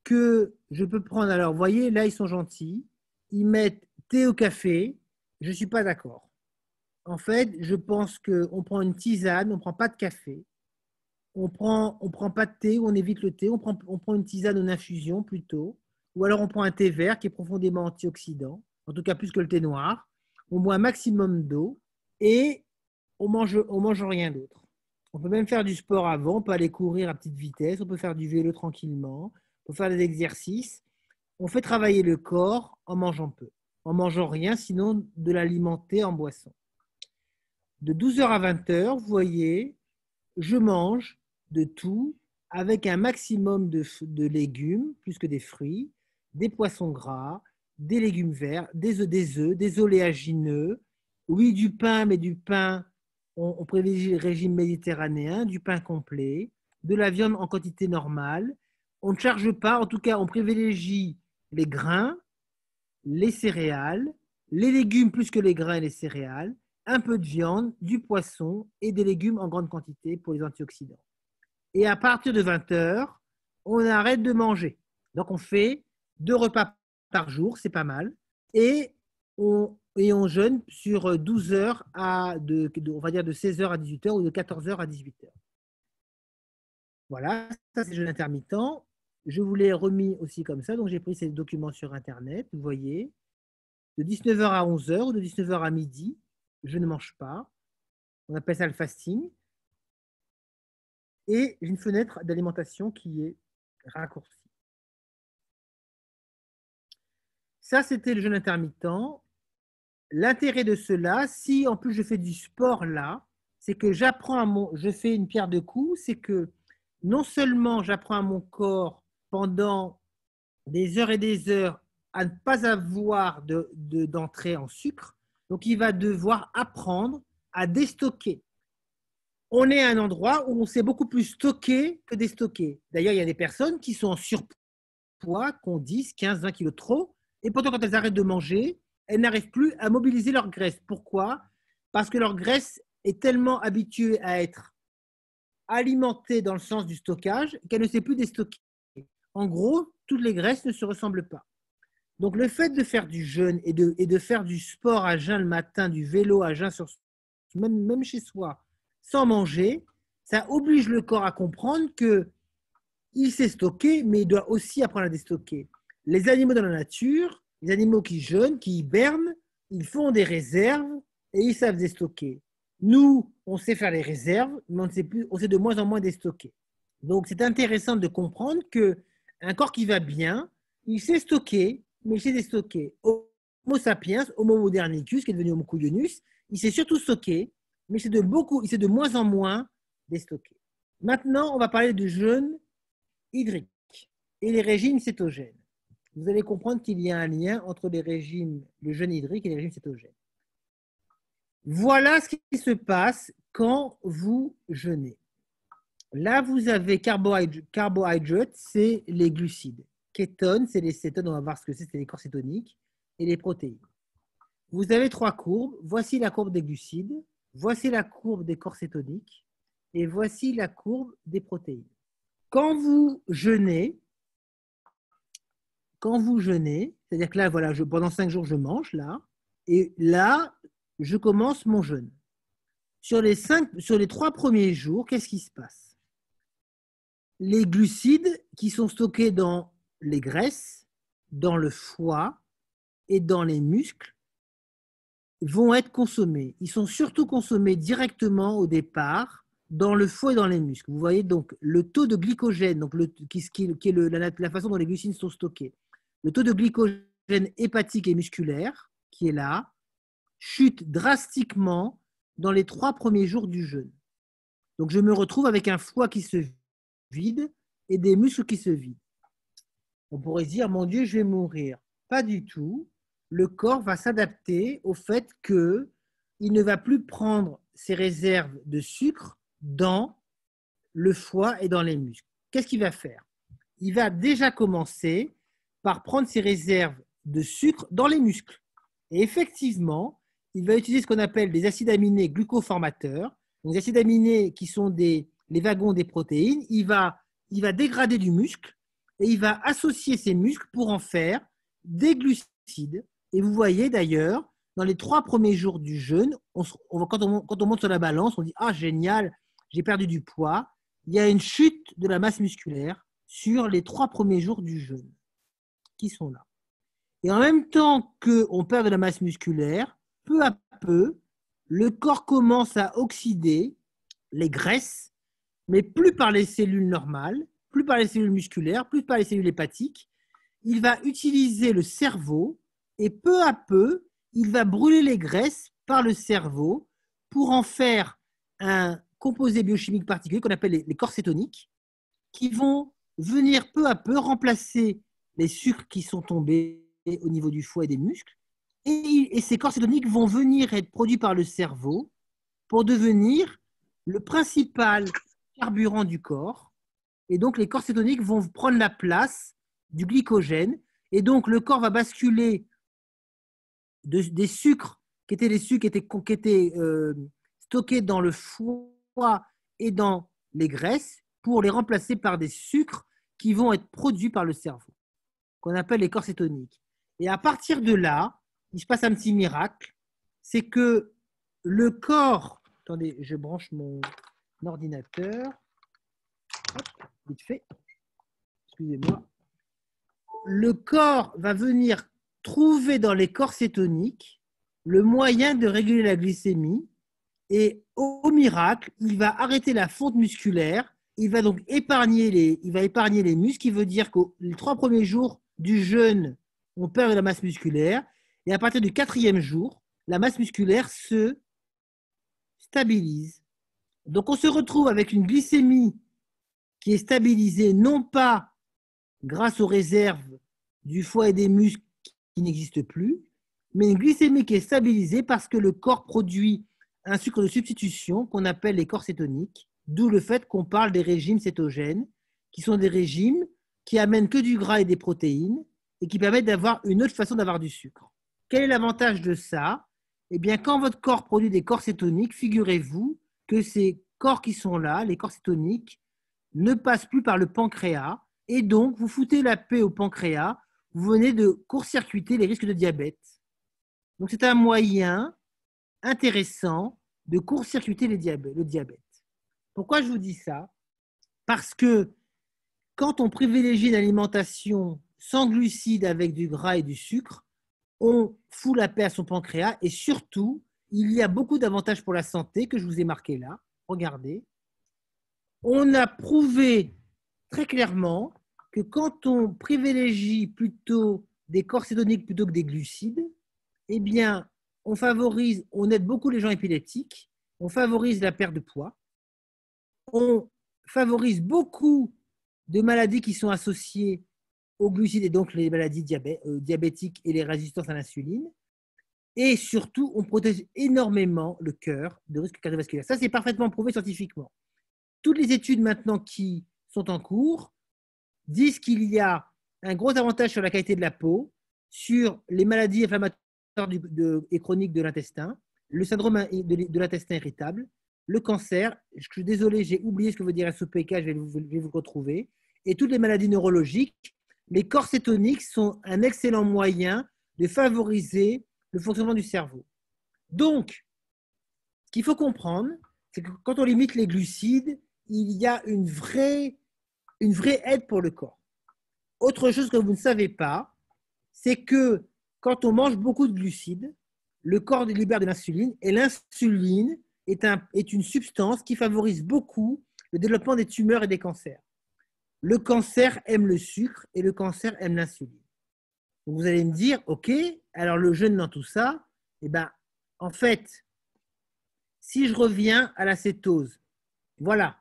que je peux prendre. Alors, vous voyez, là, ils sont gentils. Ils mettent thé au café. Je ne suis pas d'accord. En fait, je pense qu'on prend une tisane, on ne prend pas de café. On prend pas de thé ou on évite le thé. On prend une tisane ou une infusion plutôt. Ou alors, on prend un thé vert qui est profondément antioxydant. En tout cas, plus que le thé noir. On boit un maximum d'eau et on mange rien d'autre. On peut même faire du sport avant, on peut aller courir à petite vitesse, on peut faire du vélo tranquillement, on peut faire des exercices. On fait travailler le corps en mangeant peu, en mangeant rien, sinon de l'alimenter en boisson. De 12 heures à 20 heures, vous voyez, je mange de tout avec un maximum de légumes, plus que des fruits, des poissons gras, des légumes verts, des œufs, des oléagineux, oui, du pain, mais du pain, on privilégie le régime méditerranéen, du pain complet, de la viande en quantité normale. On ne charge pas, en tout cas, on privilégie les grains, les céréales, les légumes plus que les grains et les céréales, un peu de viande, du poisson et des légumes en grande quantité pour les antioxydants. Et à partir de 20 heures, on arrête de manger. Donc, on fait 2 repas par jour, c'est pas mal. Et on jeûne sur 12 heures on va dire de 16 heures à 18 heures ou de 14 heures à 18 heures. Voilà, ça c'est le jeûne intermittent. Je vous l'ai remis aussi comme ça, donc j'ai pris ces documents sur Internet, vous voyez. De 19 heures à 11 heures ou de 19 heures à midi, je ne mange pas. On appelle ça le fasting. Et j'ai une fenêtre d'alimentation qui est raccourcie. Ça, c'était le jeûne intermittent. L'intérêt de cela, si en plus je fais du sport là, c'est que je fais une pierre deux coups, c'est que non seulement j'apprends à mon corps pendant des heures et des heures à ne pas avoir d'entrée en sucre, donc il va devoir apprendre à déstocker. On est à un endroit où on sait beaucoup plus stocker que déstocker. D'ailleurs, il y a des personnes qui sont en surpoids, qui ont 10, 15, 20 kilos de trop, et pourtant quand elles arrêtent de manger, elles n'arrivent plus à mobiliser leur graisse. Pourquoi? Parce que leur graisse est tellement habituée à être alimentée dans le sens du stockage qu'elle ne sait plus déstocker. En gros, toutes les graisses ne se ressemblent pas. Donc, le fait de faire du jeûne et de faire du sport à jeun le matin, du vélo à jeun, même chez soi, sans manger, ça oblige le corps à comprendre qu'il sait stocker, mais il doit aussi apprendre à déstocker. Les animaux dans la nature, les animaux qui jeûnent, qui hibernent, ils font des réserves et ils savent déstocker. Nous, on sait faire les réserves, mais on sait de moins en moins déstocker. Donc, c'est intéressant de comprendre qu'un corps qui va bien, il sait stocker, mais il sait déstocker. Homo sapiens, Homo modernicus, qui est devenu Homo cuionus, il sait surtout stocker, mais il sait de moins en moins déstocker. Maintenant, on va parler du jeûne hydrique et les régimes cétogènes. Vous allez comprendre qu'il y a un lien entre le jeûne hydrique et les régimes cétogènes. Voilà ce qui se passe quand vous jeûnez. Là, vous avez carbohydrates, c'est les glucides. Kétones, c'est les cétones, on va voir ce que c'est les corps cétoniques. Et les protéines. Vous avez 3 courbes. Voici la courbe des glucides, voici la courbe des corps cétoniques et voici la courbe des protéines. Quand vous jeûnez, c'est-à-dire que là, voilà, pendant 5 jours, je mange, là, et là, je commence mon jeûne. Sur les 3 premiers jours, qu'est-ce qui se passe? Les glucides qui sont stockés dans les graisses, dans le foie et dans les muscles vont être consommés. Ils sont surtout consommés directement au départ dans le foie et dans les muscles. Vous voyez donc le taux de glycogène, donc qui est la façon dont les glucides sont stockés. Le taux de glycogène hépatique et musculaire, qui est là, chute drastiquement dans les 3 premiers jours du jeûne. Donc, je me retrouve avec un foie qui se vide et des muscles qui se vident. On pourrait se dire, mon Dieu, je vais mourir. Pas du tout. Le corps va s'adapter au fait qu'il ne va plus prendre ses réserves de sucre dans le foie et dans les muscles. Qu'est-ce qu'il va faire? Il va déjà commencer par prendre ses réserves de sucre dans les muscles. Et effectivement, il va utiliser ce qu'on appelle des acides aminés glucoformateurs. Donc, les acides aminés qui sont les wagons des protéines. Il va dégrader du muscle et il va associer ces muscles pour en faire des glucides. Et vous voyez d'ailleurs, dans les 3 premiers jours du jeûne, quand on monte sur la balance, on dit « Ah, génial, j'ai perdu du poids ». Il y a une chute de la masse musculaire sur les 3 premiers jours du jeûne qui sont là. Et en même temps qu'on perd de la masse musculaire, peu à peu, le corps commence à oxyder les graisses, mais plus par les cellules normales, plus par les cellules musculaires, plus par les cellules hépatiques. Il va utiliser le cerveau et peu à peu, il va brûler les graisses par le cerveau pour en faire un composé biochimique particulier qu'on appelle les corps cétoniques, qui vont venir peu à peu remplacer les sucres qui sont tombés au niveau du foie et des muscles. Et ces corps cétoniques vont venir être produits par le cerveau pour devenir le principal carburant du corps. Et donc, les corps cétoniques vont prendre la place du glycogène. Et donc, le corps va basculer des sucres qui étaient les sucres qui étaient stockés dans le foie et dans les graisses pour les remplacer par des sucres qui vont être produits par le cerveau, qu'on appelle les corps cétoniques. Et à partir de là, il se passe un petit miracle, c'est que le corps... Attendez, je branche mon ordinateur. Hop, vite fait. Excusez-moi. Le corps va venir trouver dans les corps cétoniques le moyen de réguler la glycémie et au miracle, il va arrêter la fonte musculaire. Il va donc épargner les muscles, qui veut dire que les 3 premiers jours du jeûne, on perd de la masse musculaire. Et à partir du 4e jour, la masse musculaire se stabilise. Donc, on se retrouve avec une glycémie qui est stabilisée, non pas grâce aux réserves du foie et des muscles qui n'existent plus, mais une glycémie qui est stabilisée parce que le corps produit un sucre de substitution qu'on appelle les corps cétoniques, d'où le fait qu'on parle des régimes cétogènes, qui sont des régimes qui amènent que du gras et des protéines et qui permettent d'avoir une autre façon d'avoir du sucre. Quel est l'avantage de ça? Eh bien, quand votre corps produit des corps cétoniques, figurez-vous que ces corps qui sont là, les corps cétoniques, ne passent plus par le pancréas et donc vous foutez la paix au pancréas, vous venez de court-circuiter les risques de diabète. Donc, c'est un moyen intéressant de court-circuiter le diabète. Pourquoi je vous dis ça? Parce que quand on privilégie une alimentation sans glucides avec du gras et du sucre, on fout la paix à son pancréas et surtout, il y a beaucoup d'avantages pour la santé que je vous ai marqués là. Regardez. On a prouvé très clairement que quand on privilégie plutôt des corps cétoniques plutôt que des glucides, eh bien, on aide beaucoup les gens épileptiques, on favorise la perte de poids, on favorise beaucoup de maladies qui sont associées aux glucides et donc les maladies diabétiques et les résistances à l'insuline. Et surtout, on protège énormément le cœur de risques cardiovasculaires. Ça, c'est parfaitement prouvé scientifiquement. Toutes les études maintenant qui sont en cours disent qu'il y a un gros avantage sur la qualité de la peau, sur les maladies inflammatoires et chroniques de l'intestin, le syndrome de l'intestin irritable, le cancer. Je suis désolé, j'ai oublié ce que veut dire SOPK, je vais vous le retrouver, et toutes les maladies neurologiques. Les corps cétoniques sont un excellent moyen de favoriser le fonctionnement du cerveau. Donc, ce qu'il faut comprendre, c'est que quand on limite les glucides, il y a une vraie aide pour le corps. Autre chose que vous ne savez pas, c'est que quand on mange beaucoup de glucides, le corps libère de l'insuline et l'insuline est une substance qui favorise beaucoup le développement des tumeurs et des cancers. Le cancer aime le sucre et le cancer aime l'insuline. Donc vous allez me dire, OK, alors le jeûne dans tout ça, eh ben, en fait, si je reviens à la cétose, voilà,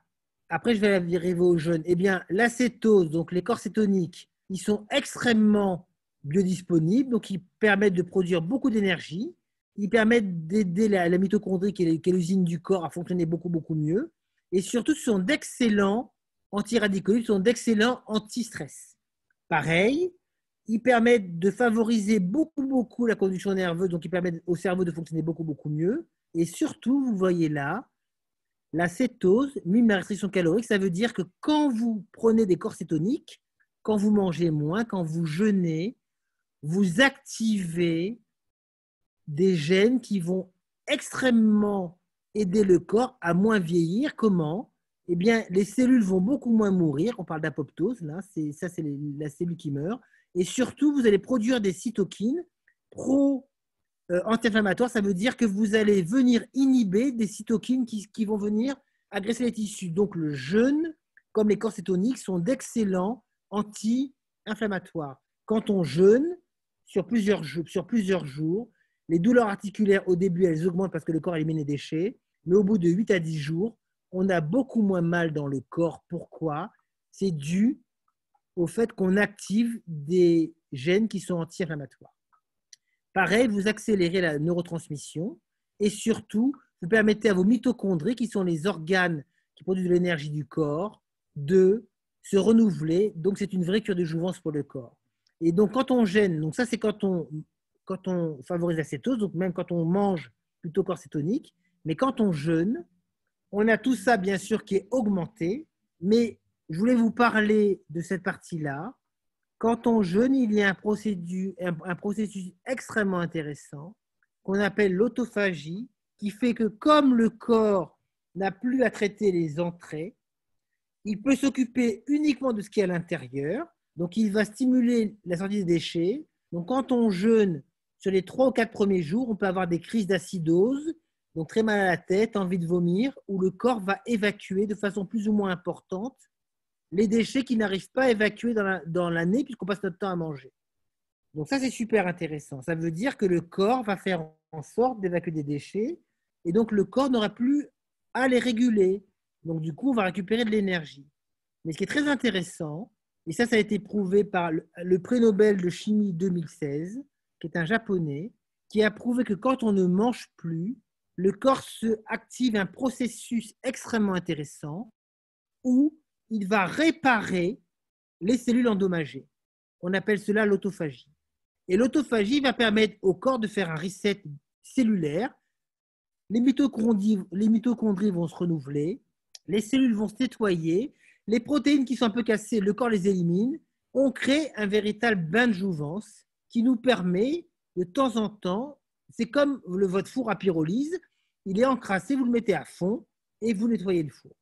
après je vais arriver au jeûne, eh bien, l'acétose, donc les corps cétoniques, ils sont extrêmement biodisponibles, donc ils permettent de produire beaucoup d'énergie, ils permettent d'aider la mitochondrie, qui est l'usine du corps, à fonctionner beaucoup, beaucoup mieux, et surtout, ce sont d'excellents antiradicaux, ce sont d'excellents anti-stress. Pareil, ils permettent de favoriser beaucoup, beaucoup la conduction nerveuse, donc ils permettent au cerveau de fonctionner beaucoup, beaucoup mieux. Et surtout, vous voyez là, la cétose mime la restriction calorique. Ça veut dire que quand vous prenez des corps cétoniques, quand vous mangez moins, quand vous jeûnez, vous activez des gènes qui vont extrêmement aider le corps à moins vieillir. Comment? Eh bien, les cellules vont beaucoup moins mourir. On parle d'apoptose, là, c'est la cellule qui meurt. Et surtout, vous allez produire des cytokines anti-inflammatoires. Ça veut dire que vous allez venir inhiber des cytokines qui vont venir agresser les tissus. Donc, le jeûne, comme les corps cétoniques, sont d'excellents anti-inflammatoires. Quand on jeûne sur plusieurs jours, les douleurs articulaires, au début, elles augmentent parce que le corps élimine les déchets. Mais au bout de 8 à 10 jours, on a beaucoup moins mal dans le corps. Pourquoi? C'est dû au fait qu'on active des gènes qui sont anti-inflammatoires. Pareil, vous accélérez la neurotransmission et surtout, vous permettez à vos mitochondries, qui sont les organes qui produisent de l'énergie du corps, de se renouveler. Donc, c'est une vraie cure de jouvence pour le corps. Et donc, quand on gêne, donc ça, c'est quand on favorise la cétose, donc même quand on mange plutôt corps cétonique, mais quand on jeûne, on a tout ça, bien sûr, qui est augmenté, mais je voulais vous parler de cette partie-là. Quand on jeûne, il y a un processus extrêmement intéressant qu'on appelle l'autophagie, qui fait que comme le corps n'a plus à traiter les entrées, il peut s'occuper uniquement de ce qui est à l'intérieur. Donc, il va stimuler la sortie des déchets. Donc, quand on jeûne, sur les 3 ou 4 premiers jours, on peut avoir des crises d'acidose, donc très mal à la tête, envie de vomir, où le corps va évacuer de façon plus ou moins importante les déchets qui n'arrivent pas à évacuer dans l'année puisqu'on passe notre temps à manger. Donc ça, c'est super intéressant. Ça veut dire que le corps va faire en sorte d'évacuer des déchets et donc le corps n'aura plus à les réguler. Donc du coup, on va récupérer de l'énergie. Mais ce qui est très intéressant, et ça a été prouvé par le prix Nobel de chimie 2016, qui est un japonais, qui a prouvé que quand on ne mange plus, le corps se active un processus extrêmement intéressant où il va réparer les cellules endommagées. On appelle cela l'autophagie. Et l'autophagie va permettre au corps de faire un reset cellulaire. Les mitochondries vont se renouveler, les cellules vont se nettoyer, les protéines qui sont un peu cassées, le corps les élimine. On crée un véritable bain de jouvence qui nous permet de temps en temps, c'est comme votre four à pyrolyse, il est encrassé, vous le mettez à fond et vous nettoyez le four.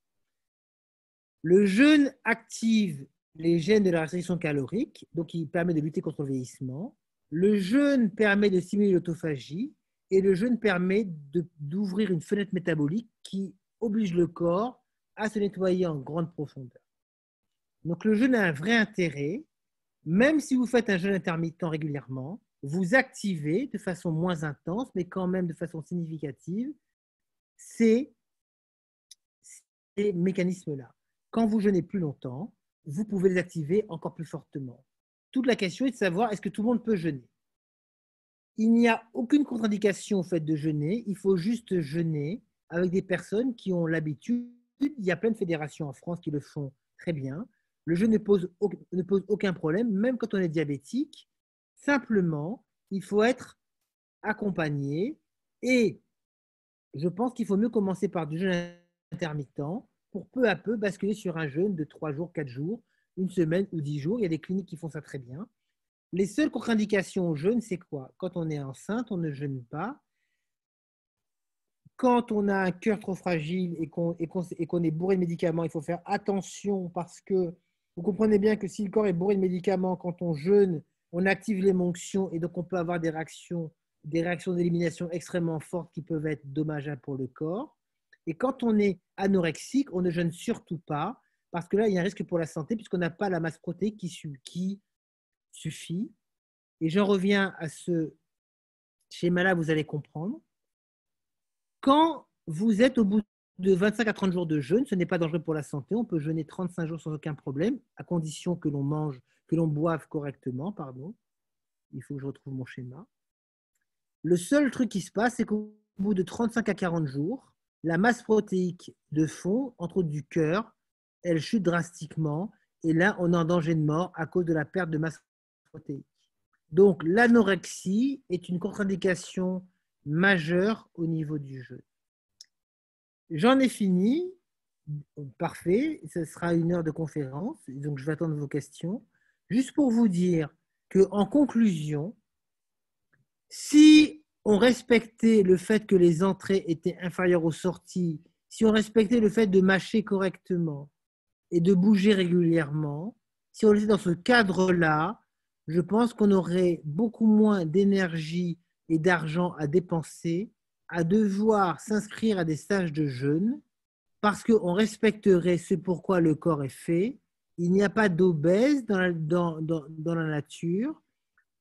Le jeûne active les gènes de la restriction calorique, donc il permet de lutter contre le vieillissement. Le jeûne permet de stimuler l'autophagie et le jeûne permet d'ouvrir une fenêtre métabolique qui oblige le corps à se nettoyer en grande profondeur. Donc le jeûne a un vrai intérêt. Même si vous faites un jeûne intermittent régulièrement, vous activez de façon moins intense, mais quand même de façon significative, ces mécanismes-là. Quand vous jeûnez plus longtemps, vous pouvez les activer encore plus fortement. Toute la question est de savoir, est-ce que tout le monde peut jeûner? Il n'y a aucune contre-indication au fait de jeûner. Il faut juste jeûner avec des personnes qui ont l'habitude. Il y a plein de fédérations en France qui le font très bien. Le jeûne ne pose aucun problème, même quand on est diabétique. Simplement, il faut être accompagné. Et je pense qu'il faut mieux commencer par du jeûne intermittent pour peu à peu basculer sur un jeûne de 3 jours, 4 jours, une semaine ou 10 jours. Il y a des cliniques qui font ça très bien. Les seules contre-indications au jeûne, c'est quoi? Quand on est enceinte, on ne jeûne pas. Quand on a un cœur trop fragile et qu'on est bourré de médicaments, il faut faire attention parce que vous comprenez bien que si le corps est bourré de médicaments, quand on jeûne, on active l'émonction et donc on peut avoir des réactions d'élimination extrêmement fortes qui peuvent être dommageables pour le corps. Et quand on est anorexique, on ne jeûne surtout pas parce que là, il y a un risque pour la santé puisqu'on n'a pas la masse protéique qui suffit. et j'en reviens à ce schéma-là, vous allez comprendre. Quand vous êtes au bout de 25 à 30 jours de jeûne, ce n'est pas dangereux pour la santé. On peut jeûner 35 jours sans aucun problème, à condition que l'on mange, que l'on boive correctement, pardon. Il faut que je retrouve mon schéma. Le seul truc qui se passe, c'est qu'au bout de 35 à 40 jours, la masse protéique de fond, entre autres du cœur, elle chute drastiquement. Et là, on est en danger de mort à cause de la perte de masse protéique. Donc, l'anorexie est une contre-indication majeure au niveau du jeûne. J'en ai fini. Parfait. Ce sera 1 heure de conférence. Donc, je vais attendre vos questions. Juste pour vous dire qu'en conclusion, si on respectait le fait que les entrées étaient inférieures aux sorties, si on respectait le fait de mâcher correctement et de bouger régulièrement, si on était dans ce cadre-là, je pense qu'on aurait beaucoup moins d'énergie et d'argent à dépenser, à devoir s'inscrire à des stages de jeûne, parce qu'on respecterait ce pourquoi le corps est fait. Il n'y a pas d'obèse dans la nature,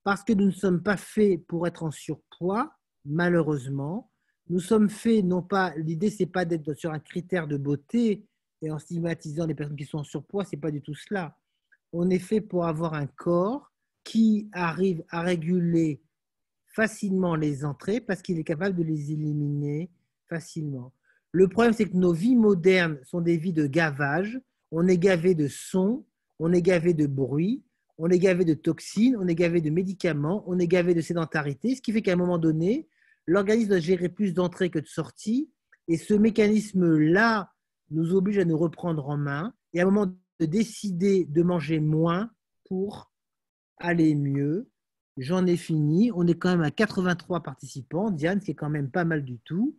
parce que nous ne sommes pas faits pour être en surpoids, malheureusement. Nous sommes faits, non pas, l'idée, ce n'est pas d'être sur un critère de beauté et en stigmatisant les personnes qui sont en surpoids, ce n'est pas du tout cela. On est fait pour avoir un corps qui arrive à réguler facilement les entrées parce qu'il est capable de les éliminer facilement. Le problème, c'est que nos vies modernes sont des vies de gavage. On est gavé de sons, on est gavé de bruit, on est gavé de toxines, on est gavé de médicaments, on est gavé de sédentarité, ce qui fait qu'à un moment donné, l'organisme doit gérer plus d'entrées que de sorties. Et ce mécanisme-là nous oblige à nous reprendre en main et à un moment de décider de manger moins pour aller mieux. J'en ai fini. On est quand même à 83 participants. Diane, ce qui est quand même pas mal du tout.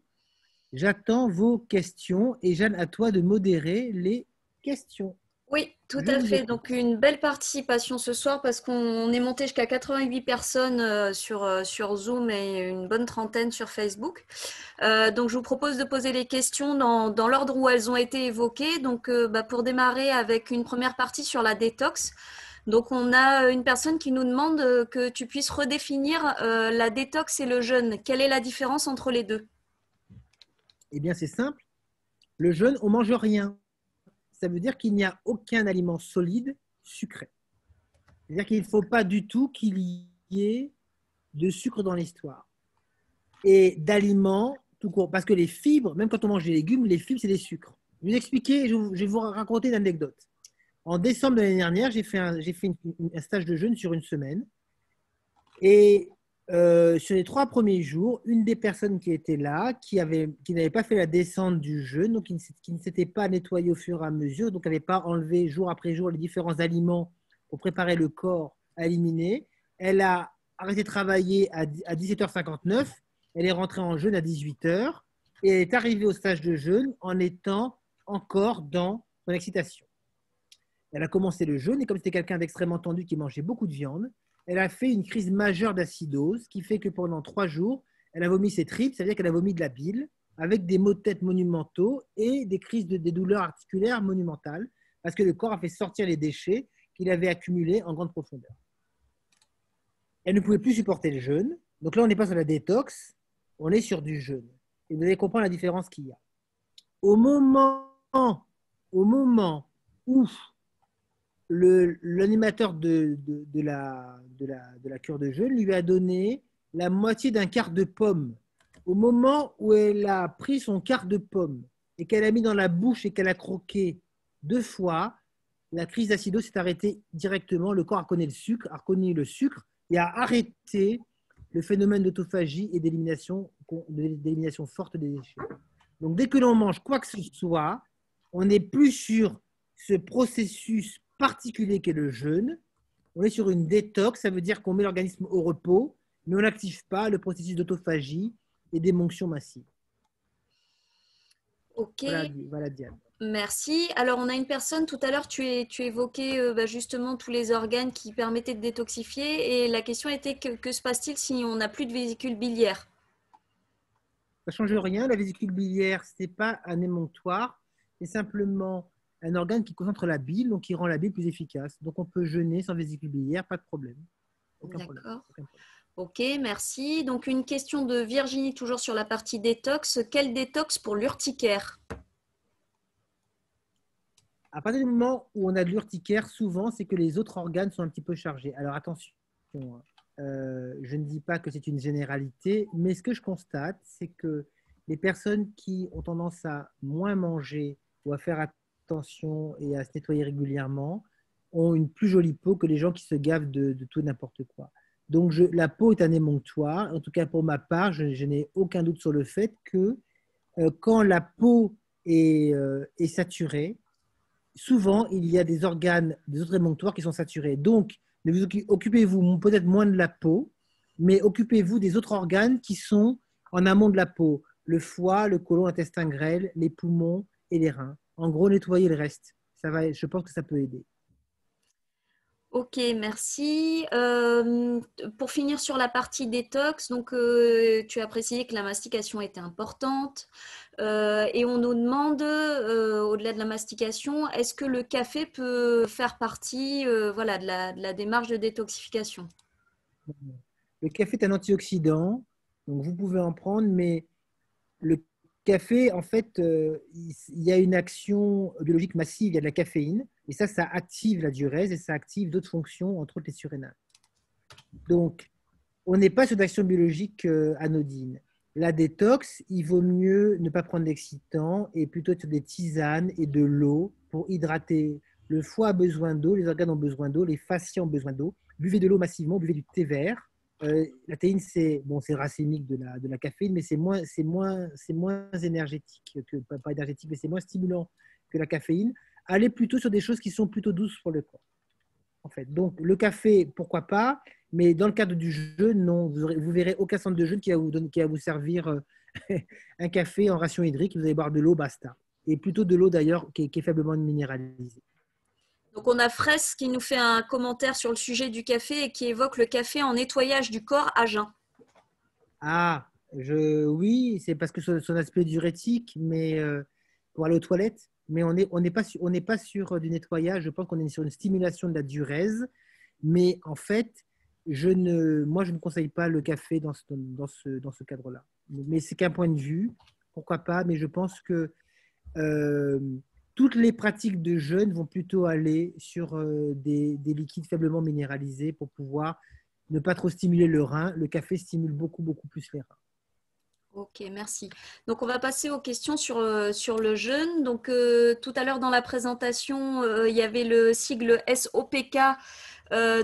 J'attends vos questions et Jeanne, à toi de modérer les questions. Oui, tout à fait. Donc, une belle participation ce soir parce qu'on est monté jusqu'à 88 personnes sur Zoom et une bonne trentaine sur Facebook. Donc, je vous propose de poser les questions dans l'ordre où elles ont été évoquées. Donc, pour démarrer avec une première partie sur la détox. Donc, on a une personne qui nous demande que tu puisses redéfinir la détox et le jeûne. Quelle est la différence entre les deux? Eh bien, c'est simple. Le jeûne, on ne mange rien. Ça veut dire qu'il n'y a aucun aliment solide sucré. C'est-à-dire qu'il ne faut pas du tout qu'il y ait de sucre dans l'histoire. Et d'aliments tout court. Parce que les fibres, même quand on mange des légumes, les fibres, c'est des sucres. Je vais vous expliquer, je vais vous raconter une anecdote. En décembre de l'année dernière, j'ai fait un stage de jeûne sur 1 semaine. Et sur les 3 premiers jours, une des personnes qui était là, qui n'avait pas fait la descente du jeûne, donc qui ne s'était pas nettoyé au fur et à mesure, donc n'avait pas enlevé jour après jour les différents aliments pour préparer le corps à éliminer, elle a arrêté de travailler à 17h59, elle est rentrée en jeûne à 18h et elle est arrivée au stage de jeûne en étant encore dans son excitation. Elle a commencé le jeûne et comme c'était quelqu'un d'extrêmement tendu qui mangeait beaucoup de viande, elle a fait une crise majeure d'acidose qui fait que pendant 3 jours, elle a vomi ses tripes, c'est-à-dire qu'elle a vomi de la bile avec des maux de tête monumentaux et des crises des douleurs articulaires monumentales parce que le corps a fait sortir les déchets qu'il avait accumulés en grande profondeur. Elle ne pouvait plus supporter le jeûne. Donc là, on n'est pas sur la détox, on est sur du jeûne. Et vous allez comprendre la différence qu'il y a. Au moment où l'animateur de la cure de jeûne lui a donné la moitié d'un quart de pomme. Au moment où elle a pris son quart de pomme et qu'elle a mis dans la bouche et qu'elle a croqué 2 fois, la crise d'acidose s'est arrêtée directement. Le corps a reconnu le sucre et a arrêté le phénomène d'autophagie et d'élimination forte des déchets. Donc, dès que l'on mange quoi que ce soit, on n'est plus sur ce processus particulier qu'est le jeûne. On est sur une détox, ça veut dire qu'on met l'organisme au repos, mais on n'active pas le processus d'autophagie et d'émonction massive. Ok. Voilà Diane. Merci. Alors, on a une personne, tout à l'heure, tu évoquais justement tous les organes qui permettaient de détoxifier et la question était que se passe-t-il si on n'a plus de vésicule biliaire? Ça ne change rien. La vésicule biliaire, ce n'est pas un émonctoire, c'est simplement un organe qui concentre la bile, donc qui rend la bile plus efficace. Donc, on peut jeûner sans vésicule biliaire, pas de problème. Aucun problème. D'accord. Aucun problème. Ok, merci. Donc, une question de Virginie, toujours sur la partie détox. Quel détox pour l'urticaire? À partir du moment où on a de l'urticaire, souvent, c'est que les autres organes sont un petit peu chargés. Alors attention, hein, je ne dis pas que c'est une généralité, mais ce que je constate, c'est que les personnes qui ont tendance à moins manger ou à faire attention et à se nettoyer régulièrement ont une plus jolie peau que les gens qui se gavent de tout et n'importe quoi. Donc la peau est un émonctoire. En tout cas, pour ma part, je n'ai aucun doute sur le fait que quand la peau est saturée, souvent, il y a des organes, des autres émonctoires qui sont saturés. Donc, ne vous occupez-vous peut-être moins de la peau, mais occupez-vous des autres organes qui sont en amont de la peau. Le foie, le côlon, l'intestin grêle, les poumons et les reins. En gros, nettoyez le reste. Ça va, je pense que ça peut aider. Ok, merci. Pour finir sur la partie détox, donc tu as précisé que la mastication était importante et on nous demande, au-delà de la mastication, est-ce que le café peut faire partie voilà, de la démarche de détoxification? Le café est un antioxydant, donc vous pouvez en prendre, mais le café, en fait, il y a une action biologique massive, il y a de la caféine, et ça active la diurèse et ça active d'autres fonctions, entre autres les surrénales. Donc, on n'est pas sur d'action biologique anodine. La détox, il vaut mieux ne pas prendre d'excitants et plutôt être sur des tisanes et de l'eau pour hydrater. Le foie a besoin d'eau, les organes ont besoin d'eau, les fascias ont besoin d'eau. Buvez de l'eau massivement, buvez du thé vert. La théine, c'est bon, racémique de la caféine, mais c'est moins énergétique pas énergétique, mais c'est moins stimulant que la caféine. Allez plutôt sur des choses qui sont plutôt douces pour le corps. En fait. Donc, le café, pourquoi pas, mais dans le cadre du jeûne, non. Vous verrez aucun centre de jeûne qui va vous servir un café en ration hydrique. Vous allez boire de l'eau, basta. Et plutôt de l'eau d'ailleurs qui est faiblement minéralisée. Donc on a Fraisse qui nous fait un commentaire sur le sujet du café et qui évoque le café en nettoyage du corps à jeun. Ah, oui, c'est parce que son aspect diurétique, mais pour aller aux toilettes, mais on n'est pas sur du nettoyage. Je pense qu'on est sur une stimulation de la diurèse, mais en fait, moi, je ne conseille pas le café dans ce cadre-là. Mais c'est qu'un point de vue, pourquoi pas, mais je pense que euh, toutes les pratiques de jeûne vont plutôt aller sur des liquides faiblement minéralisés pour pouvoir ne pas trop stimuler le rein. Le café stimule beaucoup, beaucoup plus les reins. Ok, merci. Donc, on va passer aux questions sur le jeûne. Donc, tout à l'heure dans la présentation, il y avait le sigle SOPK.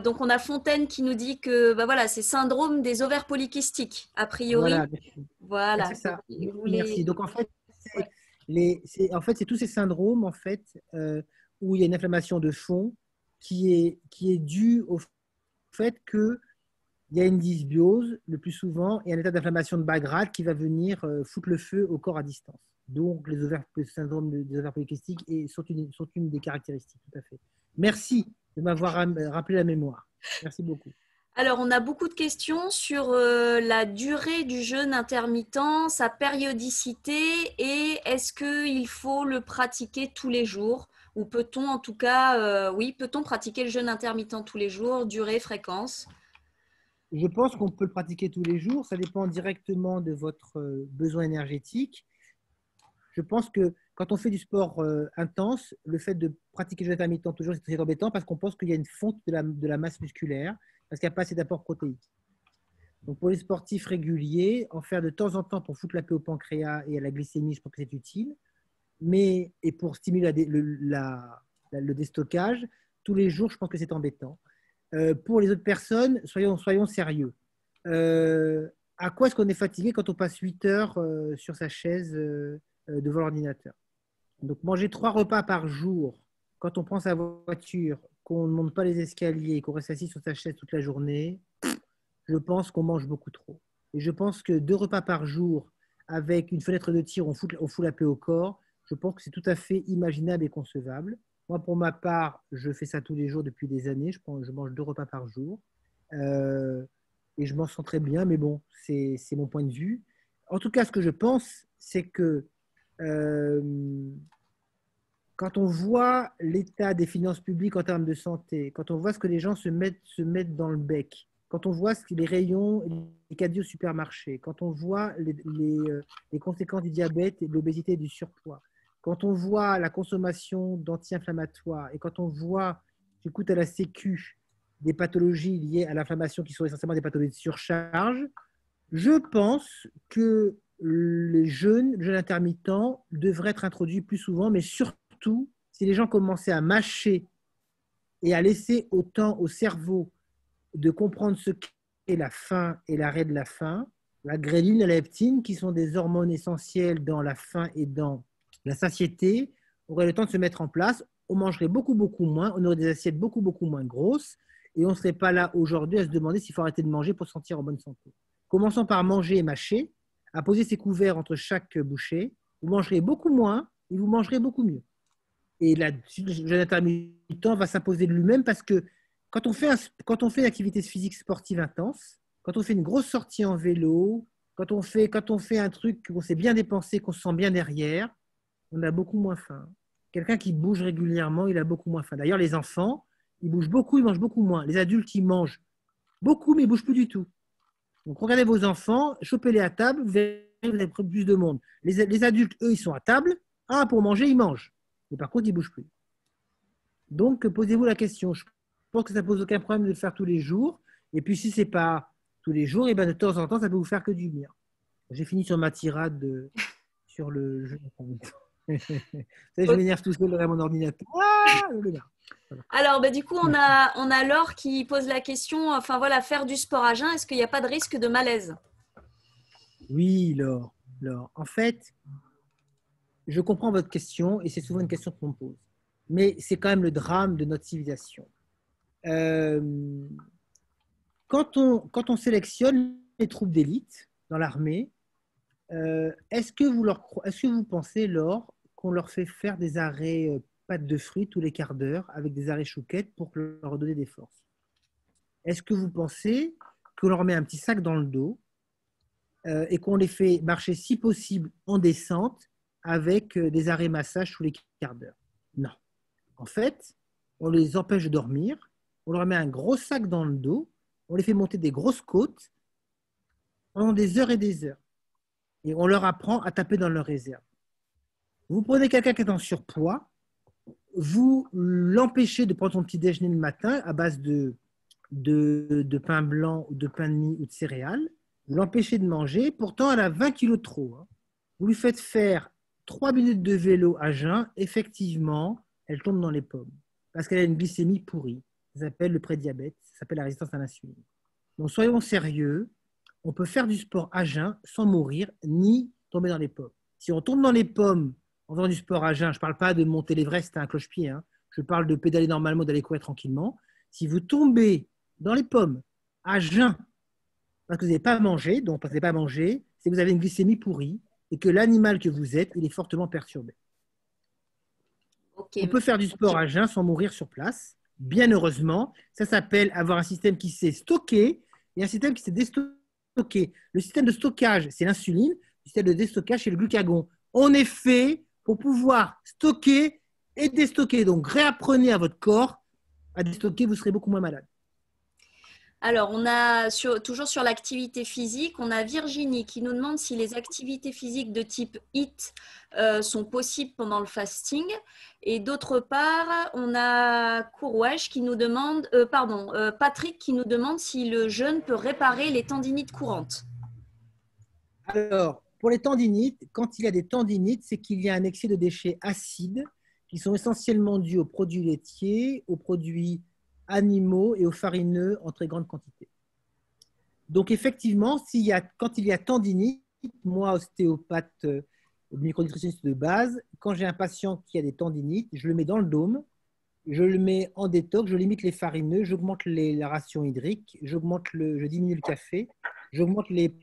Donc, on a Fontaine qui nous dit que bah, voilà, c'est syndrome des ovaires polykystiques, a priori. Voilà, Voilà. c'est ça. Vous Merci. Donc, en fait, c'est tous ces syndromes en fait, où il y a une inflammation de fond qui est due au fait que il y a une dysbiose le plus souvent et un état d'inflammation de bas grade qui va venir foutre le feu au corps à distance. Donc, le syndrome des ovaires polykystiques sont une des caractéristiques, tout à fait. Merci de m'avoir rappelé la mémoire. Merci beaucoup. Alors, on a beaucoup de questions sur la durée du jeûne intermittent, sa périodicité et est-ce qu'il faut le pratiquer tous les jours ou peut-on en tout cas, oui, peut-on pratiquer le jeûne intermittent tous les jours, durée, fréquence? Je pense qu'on peut le pratiquer tous les jours. Ça dépend directement de votre besoin énergétique. Je pense que quand on fait du sport intense, le fait de pratiquer le jeûne intermittent toujours, c'est très embêtant parce qu'on pense qu'il y a une fonte de la masse musculaire parce qu'il n'y a pas assez d'apport protéique. Donc pour les sportifs réguliers, en faire de temps en temps pour foutre la paix au pancréas et à la glycémie, je pense que c'est utile. Et pour stimuler le déstockage, tous les jours, je pense que c'est embêtant. Pour les autres personnes, soyons sérieux. À quoi est-ce qu'on est fatigué quand on passe 8 heures sur sa chaise devant l'ordinateur? Donc, manger 3 repas par jour, quand on prend sa voiture, qu'on ne monte pas les escaliers, qu'on reste assis sur sa chaise toute la journée, je pense qu'on mange beaucoup trop. Et je pense que 2 repas par jour, avec une fenêtre de tir, on fout la paix au corps, je pense que c'est tout à fait imaginable et concevable. Moi, pour ma part, je fais ça tous les jours depuis des années. Je mange 2 repas par jour. Et je m'en sens très bien, mais bon, c'est mon point de vue. En tout cas, ce que je pense, c'est que quand on voit l'état des finances publiques en termes de santé, quand on voit ce que les gens se mettent dans le bec, quand on voit les rayons, les caddies au supermarché, quand on voit les conséquences du diabète, et de l'obésité et du surpoids, quand on voit la consommation d'anti-inflammatoires et quand on voit ce qui coûte à la Sécu des pathologies liées à l'inflammation qui sont essentiellement des pathologies de surcharge, je pense que le jeûne intermittent devrait être introduit plus souvent, mais surtout si les gens commençaient à mâcher et à laisser autant au cerveau de comprendre ce qu'est la faim et l'arrêt de la faim, la gréline et la leptine, qui sont des hormones essentielles dans la faim et dans la satiété, aurait le temps de se mettre en place. On mangerait beaucoup, beaucoup moins, on aurait des assiettes beaucoup, beaucoup moins grosses et on ne serait pas là aujourd'hui à se demander s'il faut arrêter de manger pour se sentir en bonne santé. Commençons par manger et mâcher, à poser ses couverts entre chaque bouchée. Vous mangerez beaucoup moins et vous mangerez beaucoup mieux. Et le jeûne intermittent va s'imposer de lui-même parce que quand on fait une activité physique sportive intense, quand on fait une grosse sortie en vélo, quand on fait un truc qu'on s'est bien dépensé, qu'on se sent bien derrière, on a beaucoup moins faim. Quelqu'un qui bouge régulièrement, il a beaucoup moins faim. D'ailleurs, les enfants, ils bougent beaucoup, ils mangent beaucoup moins. Les adultes, ils mangent beaucoup, mais ils ne bougent plus du tout. Donc, regardez vos enfants, chopez-les à table, vous avez plus de monde. Les adultes, eux, ils sont à table. Ah, pour manger, ils mangent. Mais par contre, ils ne bougent plus. Donc, posez-vous la question. Je pense que ça ne pose aucun problème de le faire tous les jours. Et puis, si ce n'est pas tous les jours, et ben de temps en temps, ça peut vous faire que du bien. J'ai fini sur ma tirade sur le jeu. Je m'énerve tout seul derrière mon ordinateur. Ah, alors, du coup, on a Laure qui pose la question, enfin voilà, faire du sport à jeun, est-ce qu'il n'y a pas de risque de malaise? Oui, Laure. En fait, je comprends votre question et c'est souvent une question qu'on me pose. Mais c'est quand même le drame de notre civilisation. Quand on sélectionne les troupes d'élite dans l'armée, est-ce que vous pensez, Laure, qu'on leur fait faire des arrêts pâtes de fruits tous les quarts d'heure avec des arrêts chouquettes pour leur donner des forces? Est-ce que vous pensez qu'on leur met un petit sac dans le dos et qu'on les fait marcher si possible en descente avec des arrêts massage tous les quarts d'heure? Non. En fait, on les empêche de dormir, on leur met un gros sac dans le dos, on les fait monter des grosses côtes pendant des heures et des heures. Et on leur apprend à taper dans leur réserve. Vous prenez quelqu'un qui est en surpoids, vous l'empêchez de prendre son petit déjeuner le matin à base de pain blanc, ou de pain de mie ou de céréales. Vous l'empêchez de manger, pourtant elle a 20 kilos de trop. Vous lui faites faire 3 minutes de vélo à jeun, effectivement, elle tombe dans les pommes parce qu'elle a une glycémie pourrie. Ça s'appelle le prédiabète, ça s'appelle la résistance à l'insuline. Donc soyons sérieux, on peut faire du sport à jeun sans mourir ni tomber dans les pommes. Si on tombe dans les pommes en faisant du sport à jeun, je ne parle pas de monter l'Everest à un cloche-pied, je parle de pédaler normalement, d'aller courir tranquillement. Si vous tombez dans les pommes à jeun parce que vous n'avez pas mangé, donc parce que vous n'avez pas mangé, c'est que vous avez une glycémie pourrie et que l'animal que vous êtes, il est fortement perturbé. Okay. On peut faire du sport à jeun sans mourir sur place, bien heureusement. Ça s'appelle avoir un système qui s'est stocké et un système qui s'est déstocké. Le système de stockage, c'est l'insuline. Le système de déstockage, c'est le glucagon. On est fait pour pouvoir stocker et déstocker. Donc, réapprenez à votre corps à déstocker, vous serez beaucoup moins malade. Alors, on a toujours sur l'activité physique, on a Virginie qui nous demande si les activités physiques de type HIIT sont possibles pendant le fasting. Et d'autre part, on a Courwesh qui nous demande, Patrick qui nous demande si le jeûne peut réparer les tendinites courantes. Alors, pour les tendinites, quand il y a des tendinites, c'est qu'il y a un excès de déchets acides qui sont essentiellement dus aux produits laitiers, aux produits animaux et aux farineux en très grande quantité. Donc effectivement, quand il y a tendinite, moi ostéopathe, micronutritionniste de base, quand j'ai un patient qui a des tendinites, je le mets dans le dôme, je le mets en détox, je limite les farineux, j'augmente la ration hydrique, je diminue le café, j'augmente les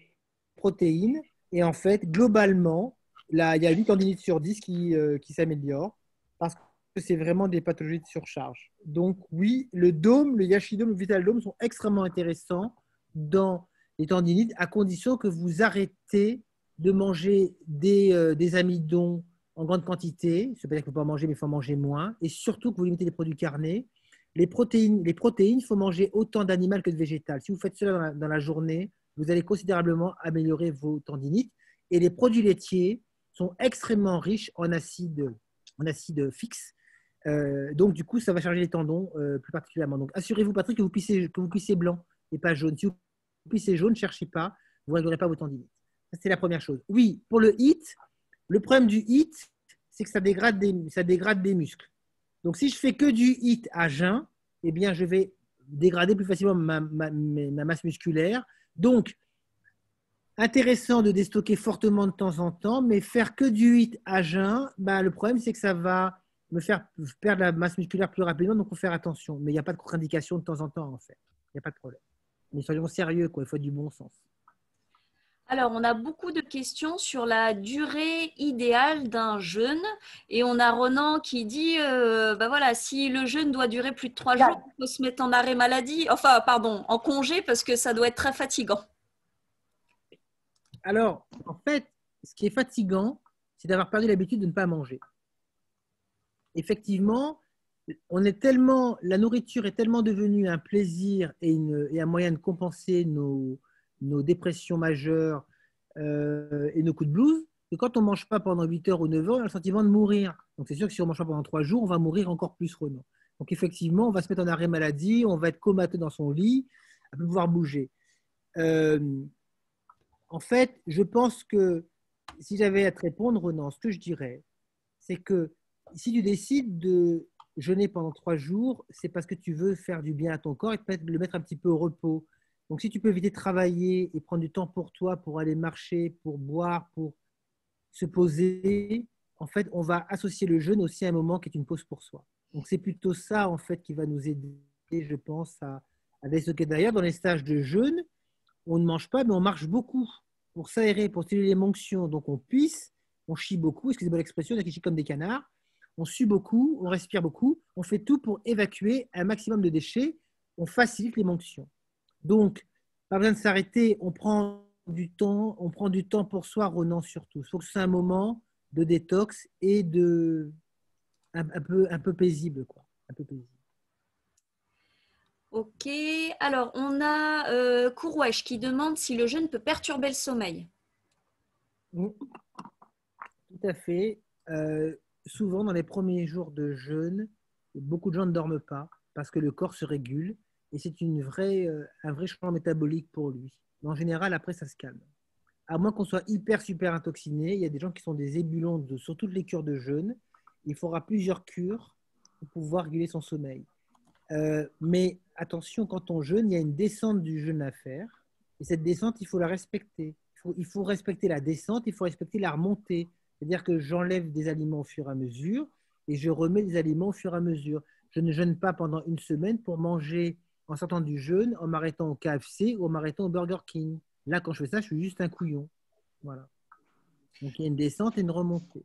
protéines et en fait, globalement, là, il y a 8 tendinites sur 10 qui s'améliorent parce que c'est vraiment des pathologies de surcharge. Donc oui, le dôme, le Yashidome, le Vitaldome sont extrêmement intéressants dans les tendinites à condition que vous arrêtez de manger des amidons en grande quantité. Ça veut pas dire qu'il ne faut pas manger, mais il faut en manger moins. Et surtout que vous limitez les produits carnés. les protéines, il faut manger autant d'animal que de végétal. Si vous faites cela dans la journée, vous allez considérablement améliorer vos tendinites. Et les produits laitiers sont extrêmement riches en acide fixe. Donc, du coup, ça va charger les tendons plus particulièrement. Donc, assurez-vous, Patrick, que vous puissiez blanc et pas jaune. Si vous pissez jaune, ne cherchez pas, vous ne réglerez pas vos tendinites. C'est la première chose. Oui, pour le HIIT, le problème du HIIT, c'est que ça dégrade des muscles. Donc, si je fais que du HIIT à jeun, eh bien, je vais dégrader plus facilement ma masse musculaire. Donc, intéressant de déstocker fortement de temps en temps, mais faire que du HIIT à jeun, le problème, c'est que ça va me faire perdre la masse musculaire plus rapidement, donc il faut faire attention. Mais il n'y a pas de contre-indication de temps en temps, en fait. Il n'y a pas de problème. Mais soyons sérieux, quoi. Il faut du bon sens. Alors, on a beaucoup de questions sur la durée idéale d'un jeûne. Et on a Ronan qui dit, voilà, si le jeûne doit durer plus de 3 jours, il faut se mettre en arrêt maladie, en congé, parce que ça doit être très fatigant. Alors, en fait, ce qui est fatigant, c'est d'avoir perdu l'habitude de ne pas manger. Effectivement, la nourriture est tellement devenue un plaisir et un moyen de compenser nos dépressions majeures et nos coups de blues, que quand on ne mange pas pendant 8 heures ou 9 heures, on a le sentiment de mourir. Donc c'est sûr que si on ne mange pas pendant 3 jours, on va mourir encore plus, Renan. Donc effectivement, on va se mettre en arrêt maladie, on va être comateux dans son lit, à ne plus pouvoir bouger. En fait, je pense que si j'avais à te répondre, Renan, ce que je dirais, c'est que si tu décides de jeûner pendant 3 jours, c'est parce que tu veux faire du bien à ton corps et peut-être le mettre un petit peu au repos. Donc, si tu peux éviter de travailler et prendre du temps pour toi, pour aller marcher, pour boire, pour se poser, en fait, on va associer le jeûne aussi à un moment qui est une pause pour soi. Donc, c'est plutôt ça, en fait, qui va nous aider, je pense, à déstocker. D'ailleurs, dans les stages de jeûne, on ne mange pas, mais on marche beaucoup pour s'aérer, pour stimuler les monctions. Donc, on pisse, on chie beaucoup, excusez-moi l'expression, on chie comme des canards. On sue beaucoup, on respire beaucoup, on fait tout pour évacuer un maximum de déchets, on facilite les monctions. Donc, pas besoin de s'arrêter, on prend du temps pour soi, Ronan, surtout. Il faut que ce soit un moment de détox et un peu paisible, quoi. Un peu paisible. Ok, alors on a Courwesh qui demande si le jeûne peut perturber le sommeil. Tout à fait. Souvent, dans les premiers jours de jeûne, beaucoup de gens ne dorment pas parce que le corps se régule et c'est un vrai changement métabolique pour lui. Mais en général, après, ça se calme. À moins qu'on soit super intoxiné, il y a des gens qui sont des ébulons sur toutes les cures de jeûne. Il faudra plusieurs cures pour pouvoir réguler son sommeil. Mais attention, quand on jeûne, il y a une descente du jeûne à faire. Et cette descente, il faut la respecter. Il faut respecter la descente, il faut respecter la remontée. C'est-à-dire que j'enlève des aliments au fur et à mesure et je remets des aliments au fur et à mesure. Je ne jeûne pas pendant une semaine pour manger en sortant du jeûne, en m'arrêtant au KFC ou en m'arrêtant au Burger King. Là, quand je fais ça, je suis juste un couillon. Voilà. Donc, il y a une descente et une remontée.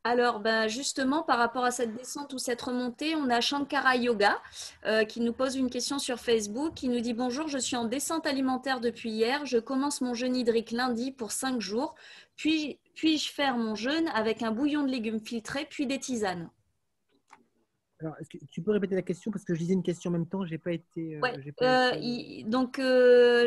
Alors, justement, par rapport à cette descente ou cette remontée, on a Shankara Yoga qui nous pose une question sur Facebook, qui nous dit « Bonjour, je suis en descente alimentaire depuis hier. Je commence mon jeûne hydrique lundi pour 5 jours. Puis-je faire mon jeûne avec un bouillon de légumes filtrés, puis des tisanes ?» Alors, est-ce que tu peux répéter la question parce que je lisais une question en même temps, j'ai pas été. Donc,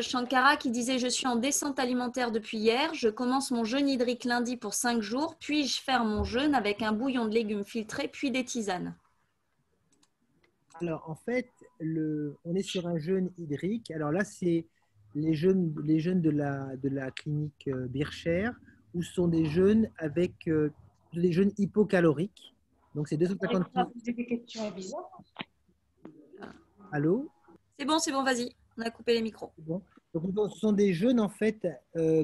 Shankara qui disait « Je suis en descente alimentaire depuis hier. Je commence mon jeûne hydrique lundi pour 5 jours. Puis-je faire mon jeûne avec un bouillon de légumes filtrés, puis des tisanes ?» Alors, en fait, on est sur un jeûne hydrique. Alors là, c'est les jeûnes de la clinique Bircher, où ce sont des jeûnes avec des jeûnes hypocaloriques. Donc, c'est 250 kg. Des questions bizarres. Allô? C'est bon, vas-y. On a coupé les micros. Bon. Donc, ce sont des jeûnes, en fait,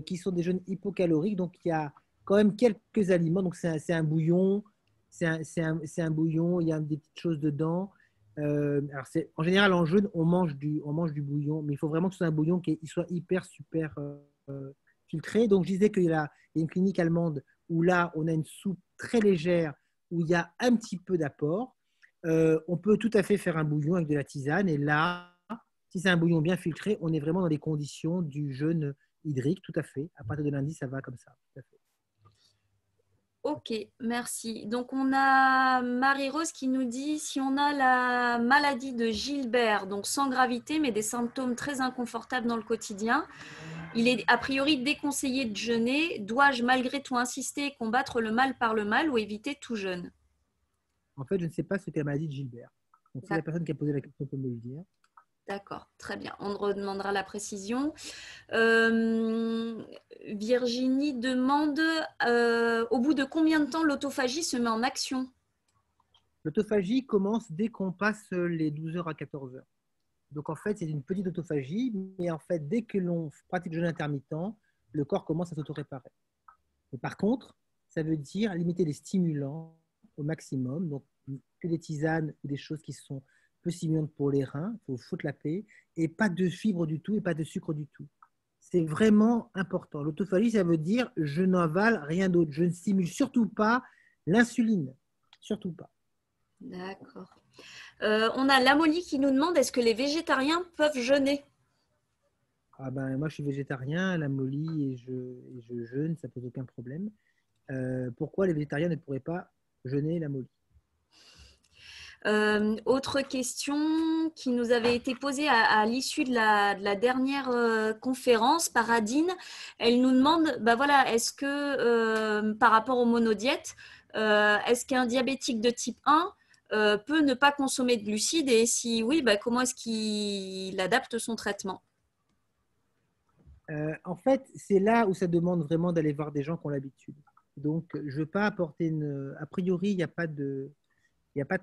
qui sont des jeûnes hypocaloriques. Donc, il y a quand même quelques aliments. Donc, c'est un bouillon. C'est un bouillon. Il y a des petites choses dedans. Alors en général, en jeûne, on mange du bouillon. Mais il faut vraiment que ce soit un bouillon qui soit super filtré. Donc, je disais qu'il y a une clinique allemande où là, on a une soupe très légère où il y a un petit peu d'apport. On peut tout à fait faire un bouillon avec de la tisane. Et là, si c'est un bouillon bien filtré, on est vraiment dans les conditions du jeûne hydrique, tout à fait. À partir de lundi, ça va comme ça. Tout à fait. Ok, merci. Donc, on a Marie-Rose qui nous dit si on a la maladie de Gilbert, donc sans gravité, mais des symptômes très inconfortables dans le quotidien, il est a priori déconseillé de jeûner. Dois-je malgré tout insister et combattre le mal par le mal ou éviter tout jeûne? En fait, je ne sais pas ce qu'est la maladie de Gilbert. Donc, si la personne qui a posé la question peut me le dire. D'accord, très bien. On redemandera la précision. Virginie demande au bout de combien de temps l'autophagie se met en action? L'autophagie commence dès qu'on passe les 12 heures à 14 heures. Donc, en fait, c'est une petite autophagie, mais en fait, dès que l'on pratique le jeûne intermittent, le corps commence à s'auto-réparer. Mais par contre, ça veut dire limiter les stimulants au maximum, donc que des tisanes ou des choses qui sont peu stimulantes pour les reins, il faut foutre la paix, et pas de fibres du tout et pas de sucre du tout. C'est vraiment important. L'autophagie, ça veut dire je n'avale rien d'autre. Je ne stimule surtout pas l'insuline. Surtout pas. D'accord. On a Lamoli qui nous demande est-ce que les végétariens peuvent jeûner? Ah ben, moi, je suis végétarien, la molly et je jeûne, ça pose aucun problème. Pourquoi les végétariens ne pourraient pas jeûner la molly? Autre question qui nous avait été posée à l'issue de la dernière conférence par Adine. Elle nous demande, bah voilà, est-ce que par rapport aux monodiètes, est-ce qu'un diabétique de type 1 peut ne pas consommer de glucides et si oui, bah, comment est-ce qu'il adapte son traitement? En fait, c'est là où ça demande vraiment d'aller voir des gens qui ont l'habitude. Donc, je ne veux pas apporter a priori, il n'y a pas de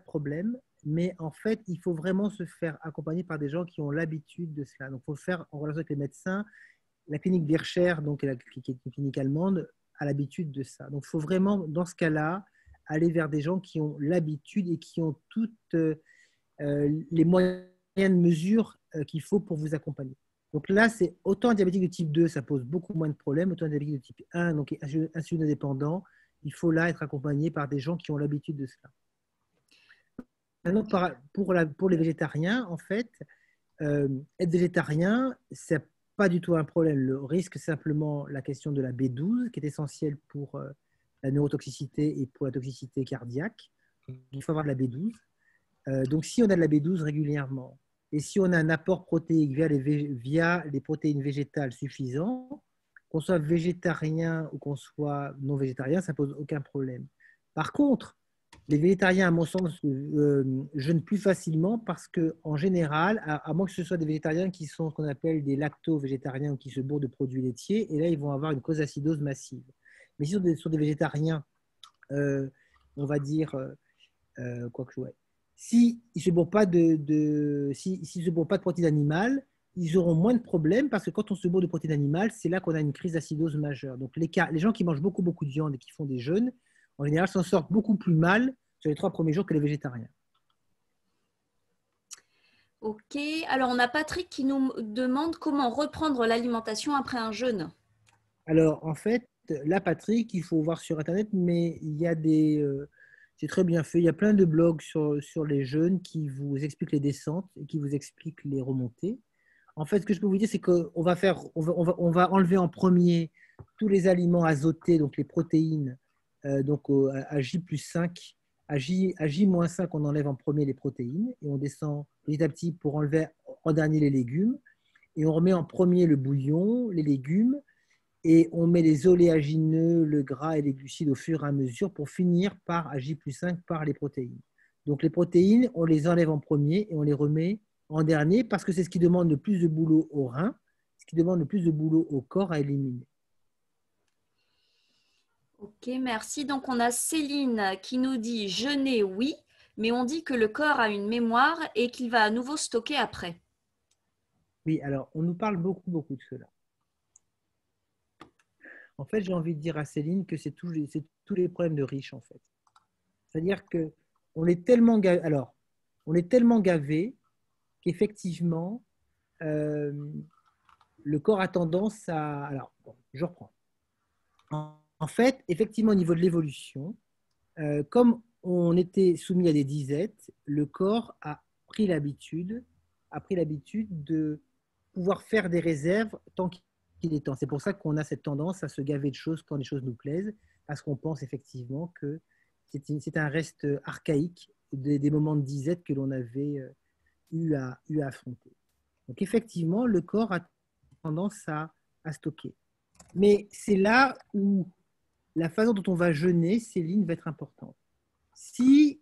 problème, mais en fait, il faut vraiment se faire accompagner par des gens qui ont l'habitude de cela. Donc, il faut le faire en relation avec les médecins. La clinique Vircher, donc, qui est une clinique allemande, a l'habitude de ça. Donc, il faut vraiment, dans ce cas-là, aller vers des gens qui ont l'habitude et qui ont toutes les moyens de mesure qu'il faut pour vous accompagner. Donc là, c'est autant un diabétique de type 2, ça pose beaucoup moins de problèmes, autant un diabétique de type 1, donc insulinodépendant, il faut là être accompagné par des gens qui ont l'habitude de cela. Maintenant, pour les végétariens, en fait, être végétarien, ce n'est pas du tout un problème. Le risque, c'est simplement la question de la B12, qui est essentielle pour la neurotoxicité et pour la toxicité cardiaque. Il faut avoir de la B12. Donc, si on a de la B12 régulièrement, et si on a un apport protéique via les protéines végétales suffisant, qu'on soit végétarien ou qu'on soit non végétarien, ça ne pose aucun problème. Par contre, les végétariens, à mon sens, jeûnent plus facilement parce qu'en général, à moins que ce soit des végétariens qui sont ce qu'on appelle des lacto-végétariens ou qui se bourrent de produits laitiers, et là, ils vont avoir une cause acidose massive. Mais si sur des végétariens, on va dire, quoi que ouais, s'ils ne se bourrent pas se bourrent pas de protéines animales, ils auront moins de problèmes parce que quand on se bourre de protéines animales, c'est là qu'on a une crise d'acidose majeure. Donc, les gens qui mangent beaucoup, beaucoup de viande et qui font des jeûnes, en général, s'en sortent beaucoup plus mal sur les 3 premiers jours que les végétariens. Ok, alors on a Patrick qui nous demande comment reprendre l'alimentation après un jeûne. Alors, en fait, là, Patrick, il faut voir sur Internet, mais il y a c'est très bien fait. Il y a plein de blogs sur les jeûnes qui vous expliquent les descentes et qui vous expliquent les remontées. En fait, ce que je peux vous dire, c'est qu'on on va enlever en premier tous les aliments azotés, donc les protéines, donc à J plus 5. À J-5, on enlève en premier les protéines et on descend petit à petit pour enlever en dernier les légumes. Et on remet en premier le bouillon, les légumes, et on met les oléagineux, le gras et les glucides au fur et à mesure pour finir par, à J plus 5, par les protéines. Donc les protéines, on les enlève en premier et on les remet en dernier parce que c'est ce qui demande le plus de boulot au rein, ce qui demande le plus de boulot au corps à éliminer. Ok, merci. Donc on a Céline qui nous dit jeûner, oui, mais on dit que le corps a une mémoire et qu'il va à nouveau stocker après. Oui, alors on nous parle beaucoup, beaucoup de cela. En fait, j'ai envie de dire à Céline que c'est tous les problèmes de riches, en fait. C'est-à-dire qu'on est tellement gavé, on est tellement gavé qu'effectivement, le corps a tendance à... Alors, bon, je reprends. En fait, effectivement, au niveau de l'évolution, comme on était soumis à des disettes, le corps a pris l'habitude de pouvoir faire des réserves tant qu'il est temps. C'est pour ça qu'on a cette tendance à se gaver de choses quand les choses nous plaisent. parce qu'on pense effectivement que c'est un reste archaïque des moments de disette que l'on avait eu à affronter. Donc effectivement, le corps a tendance à stocker. Mais c'est là où la façon dont on va jeûner, Céline, va être importante. Si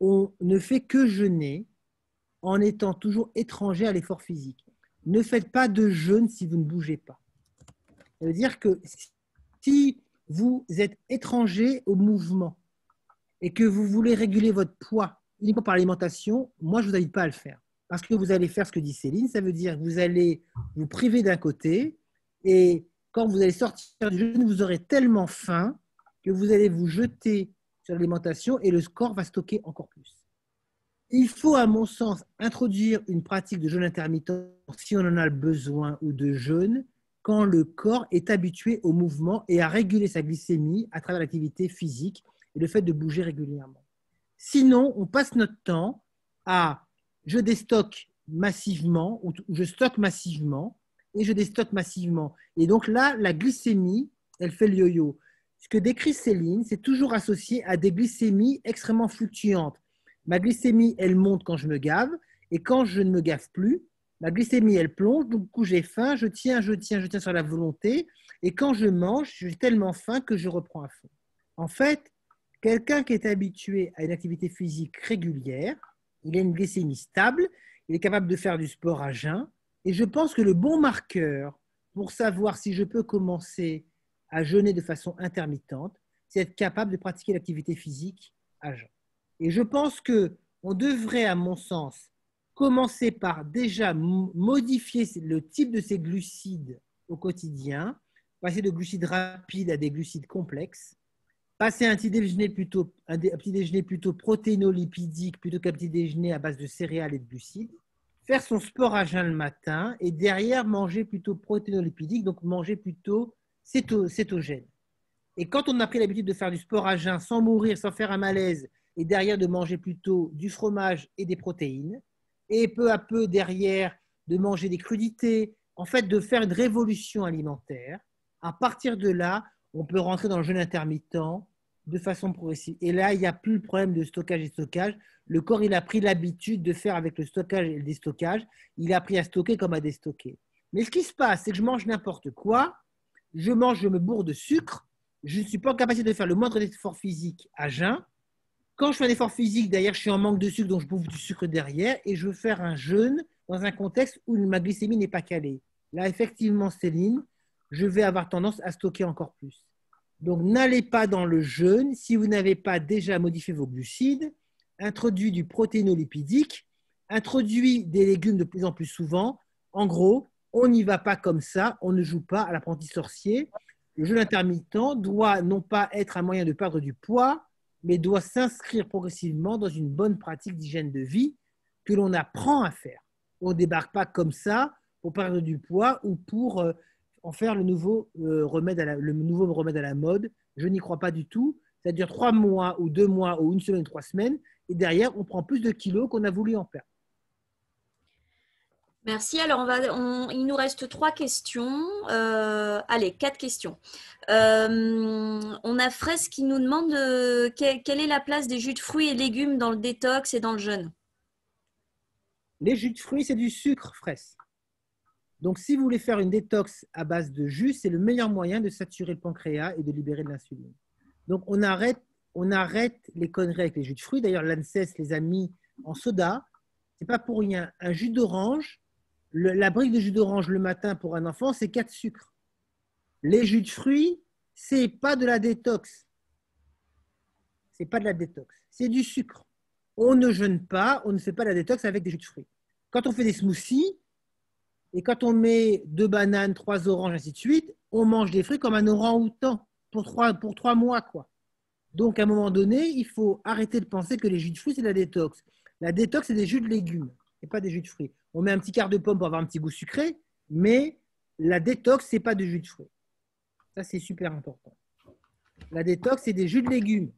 on ne fait que jeûner en étant toujours étranger à l'effort physique, ne faites pas de jeûne si vous ne bougez pas. Ça veut dire que si vous êtes étranger au mouvement et que vous voulez réguler votre poids uniquement par l'alimentation, moi, je ne vous invite pas à le faire. Parce que vous allez faire ce que dit Céline, ça veut dire que vous allez vous priver d'un côté et quand vous allez sortir du jeûne, vous aurez tellement faim que vous allez vous jeter sur l'alimentation et le corps va stocker encore plus. Il faut, à mon sens, introduire une pratique de jeûne intermittent si on en a le besoin ou de jeûne quand le corps est habitué au mouvement et à réguler sa glycémie à travers l'activité physique et le fait de bouger régulièrement. Sinon, on passe notre temps à je déstocke massivement ou je stocke massivement et je déstocke massivement. Et donc là, la glycémie, elle fait le yo-yo. Ce que décrit Céline, c'est toujours associé à des glycémies extrêmement fluctuantes. Ma glycémie, elle monte quand je me gave et quand je ne me gave plus, ma glycémie, elle plonge, donc du coup, j'ai faim, je tiens sur la volonté et quand je mange, j'ai tellement faim que je reprends à fond. En fait, quelqu'un qui est habitué à une activité physique régulière, il a une glycémie stable, il est capable de faire du sport à jeun. Et je pense que le bon marqueur pour savoir si je peux commencer à jeûner de façon intermittente, c'est être capable de pratiquer l'activité physique à jeun. Et je pense qu'on devrait, à mon sens, commencer par déjà modifier le type de ces glucides au quotidien, passer de glucides rapides à des glucides complexes, passer à un petit déjeuner plutôt protéinolipidique plutôt qu'un petit déjeuner à base de céréales et de glucides, faire son sport à jeun le matin et derrière manger plutôt protéinolipidique, donc manger plutôt cétogène. Et quand on a pris l'habitude de faire du sport à jeun sans mourir, sans faire un malaise, et derrière de manger plutôt du fromage et des protéines, et peu à peu derrière de manger des crudités, en fait de faire une révolution alimentaire, à partir de là, on peut rentrer dans le jeûne intermittent de façon progressive. Et là, il n'y a plus le problème de stockage et stockage. Le corps, il a pris l'habitude de faire avec le stockage et le déstockage. Il a appris à stocker comme à déstocker. Mais ce qui se passe, c'est que je mange n'importe quoi. Je me bourre de sucre. Je ne suis pas en capacité de faire le moindre effort physique à jeun. Quand je fais un effort physique, d'ailleurs, je suis en manque de sucre, donc je bouffe du sucre derrière. Et je veux faire un jeûne dans un contexte où ma glycémie n'est pas calée. Là, effectivement, Céline, je vais avoir tendance à stocker encore plus. Donc, n'allez pas dans le jeûne si vous n'avez pas déjà modifié vos glucides, introduit du protéinolipidique, introduit des légumes de plus en plus souvent. En gros, on n'y va pas comme ça, on ne joue pas à l'apprenti sorcier. Le jeûne intermittent doit non pas être un moyen de perdre du poids, mais doit s'inscrire progressivement dans une bonne pratique d'hygiène de vie que l'on apprend à faire. On ne débarque pas comme ça pour perdre du poids ou pour en faire le nouveau remède à la mode. Je n'y crois pas du tout. Ça dure 3 mois ou 2 mois ou 1 semaine, 3 semaines. Et derrière, on prend plus de kilos qu'on a voulu en perdre. Merci. Alors, il nous reste 3 questions. Allez, 4 questions. On a Fraisse qui nous demande quelle est la place des jus de fruits et légumes dans le détox et dans le jeûne. Les jus de fruits, c'est du sucre, Fraisse. Donc, si vous voulez faire une détox à base de jus, c'est le meilleur moyen de saturer le pancréas et de libérer de l'insuline. Donc, on arrête les conneries avec les jus de fruits. D'ailleurs, l'ANSES les a mis en soda. Ce n'est pas pour rien. Un jus d'orange, la brique de jus d'orange le matin pour un enfant, c'est 4 sucres. Les jus de fruits, ce n'est pas de la détox. Ce n'est pas de la détox. C'est du sucre. On ne jeûne pas, on ne fait pas la détox avec des jus de fruits. Quand on fait des smoothies, et quand on met 2 bananes, 3 oranges, ainsi de suite, on mange des fruits comme un orang-outan pour 3 mois, quoi. Donc, à un moment donné, il faut arrêter de penser que les jus de fruits, c'est de la détox. La détox, c'est des jus de légumes et pas des jus de fruits. On met un petit quart de pomme pour avoir un petit goût sucré, mais la détox, ce n'est pas du jus de fruits. Ça, c'est super important. La détox, c'est des jus de légumes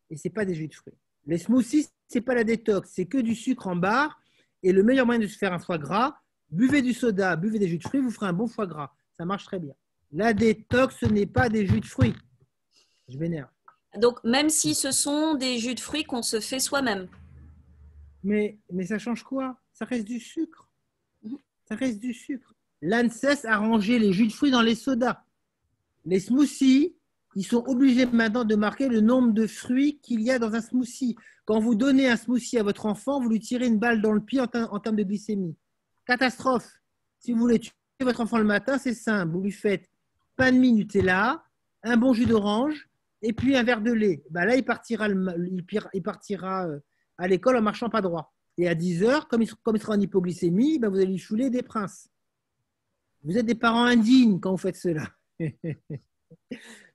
et ce n'est pas des jus de fruits. Les smoothies, ce n'est pas la détox, c'est que du sucre en barre. Et le meilleur moyen de se faire un foie gras, buvez du soda, buvez des jus de fruits, vous ferez un bon foie gras. Ça marche très bien. La détox, ce n'est pas des jus de fruits. Je m'énerve. Donc, même si ce sont des jus de fruits qu'on se fait soi-même. Mais ça change quoi? Ça reste du sucre. Mhm. Ça reste du sucre. L'ANSES a rangé les jus de fruits dans les sodas. Les smoothies, ils sont obligés maintenant de marquer le nombre de fruits qu'il y a dans un smoothie. Quand vous donnez un smoothie à votre enfant, vous lui tirez une balle dans le pied en termes de glycémie. Catastrophe. Si vous voulez tuer votre enfant le matin, c'est simple. Vous lui faites pain de mie Nutella, un bon jus d'orange et puis un verre de lait. Ben là, il partira à l'école en marchant pas droit. Et à 10 heures, comme il sera en hypoglycémie, ben vous allez lui chouler des princes. Vous êtes des parents indignes quand vous faites cela.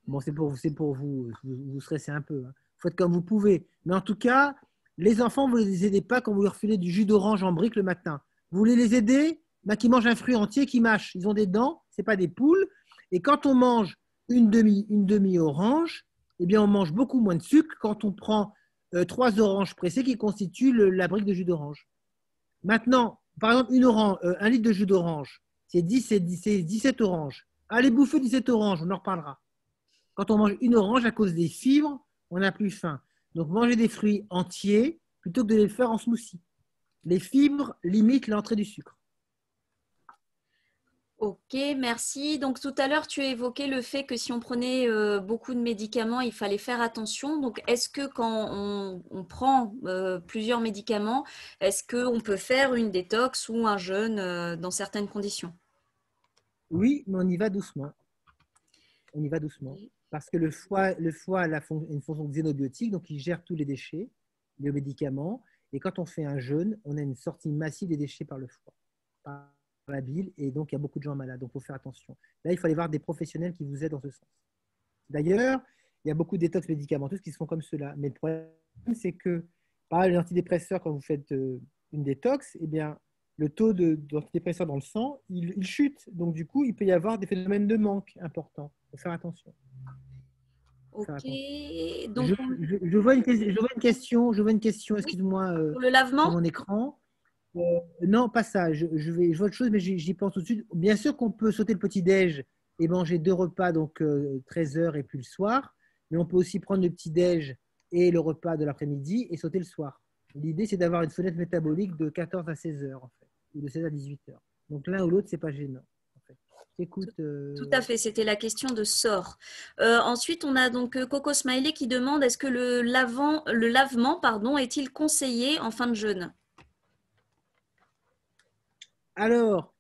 Bon, c'est pour vous stressez un peu. Hein. Faites comme vous pouvez. Mais en tout cas, les enfants, vous ne les aidez pas quand vous leur filez du jus d'orange en brique le matin. Vous voulez les aider? Ben, qu'ils mangent un fruit entier, qu'ils mâchent. Ils ont des dents, ce n'est pas des poules. Et quand on mange une demi-orange, eh bien, on mange beaucoup moins de sucre quand on prend 3 oranges pressées qui constituent la brique de jus d'orange. Maintenant, par exemple, un litre de jus d'orange, c'est 17 oranges. Allez bouffer 17 oranges, on en reparlera. Quand on mange une orange, à cause des fibres, on n'a plus faim. Donc, mangez des fruits entiers plutôt que de les faire en smoothie. Les fibres limitent l'entrée du sucre. Ok, merci. Donc tout à l'heure, tu as évoqué le fait que si on prenait beaucoup de médicaments, il fallait faire attention. Donc est-ce que quand on prend plusieurs médicaments, est-ce qu'on peut faire une détox ou un jeûne dans certaines conditions? Oui, mais on y va doucement. On y va doucement. Parce que le foie a une fonction xénobiotique, donc il gère tous les déchets, les médicaments. Et quand on fait un jeûne, on a une sortie massive des déchets par le foie, par la bile, et donc il y a beaucoup de gens malades. Donc il faut faire attention. Là, il faut aller voir des professionnels qui vous aident dans ce sens. D'ailleurs, il y a beaucoup de détox médicamenteuses qui se font comme cela. Mais le problème, c'est que, par les antidépresseurs, quand vous faites une détox, eh bien, le taux d'antidépresseurs dans le sang, il chute. Donc, du coup, il peut y avoir des phénomènes de manque importants. Il faut faire attention. Ok. Donc, je vois une question, excuse-moi, Pour le sur lavement? mon écran. Non, pas ça. Je vois autre chose, mais j'y pense tout de suite. Bien sûr qu'on peut sauter le petit-déj et manger 2 repas, donc 13 heures et puis le soir. Mais on peut aussi prendre le petit-déj et le repas de l'après-midi et sauter le soir. L'idée, c'est d'avoir une fenêtre métabolique de 14 à 16 heures, en fait, ou de 16 à 18 heures. Donc l'un ou l'autre, c'est pas gênant. En fait. Écoute, Tout à fait, c'était la question de sort. Ensuite, on a donc Coco Smiley qui demande est-ce que le lavement est-il conseillé en fin de jeûne? Alors,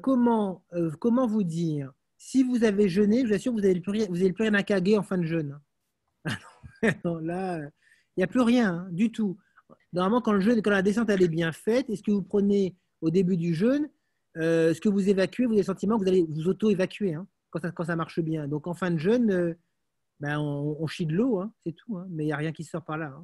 comment vous dire? Si vous avez jeûné, je vous assure que vous n'avez plus rien à caguer en fin de jeûne. Non, là, il n'y a plus rien du tout. Normalement, quand la descente elle est bien faite, et ce que vous prenez au début du jeûne, ce que vous évacuez, vous avez le sentiment que vous allez vous auto-évacuer quand ça marche bien. Donc en fin de jeûne, on chie de l'eau, c'est tout, mais il n'y a rien qui sort par là.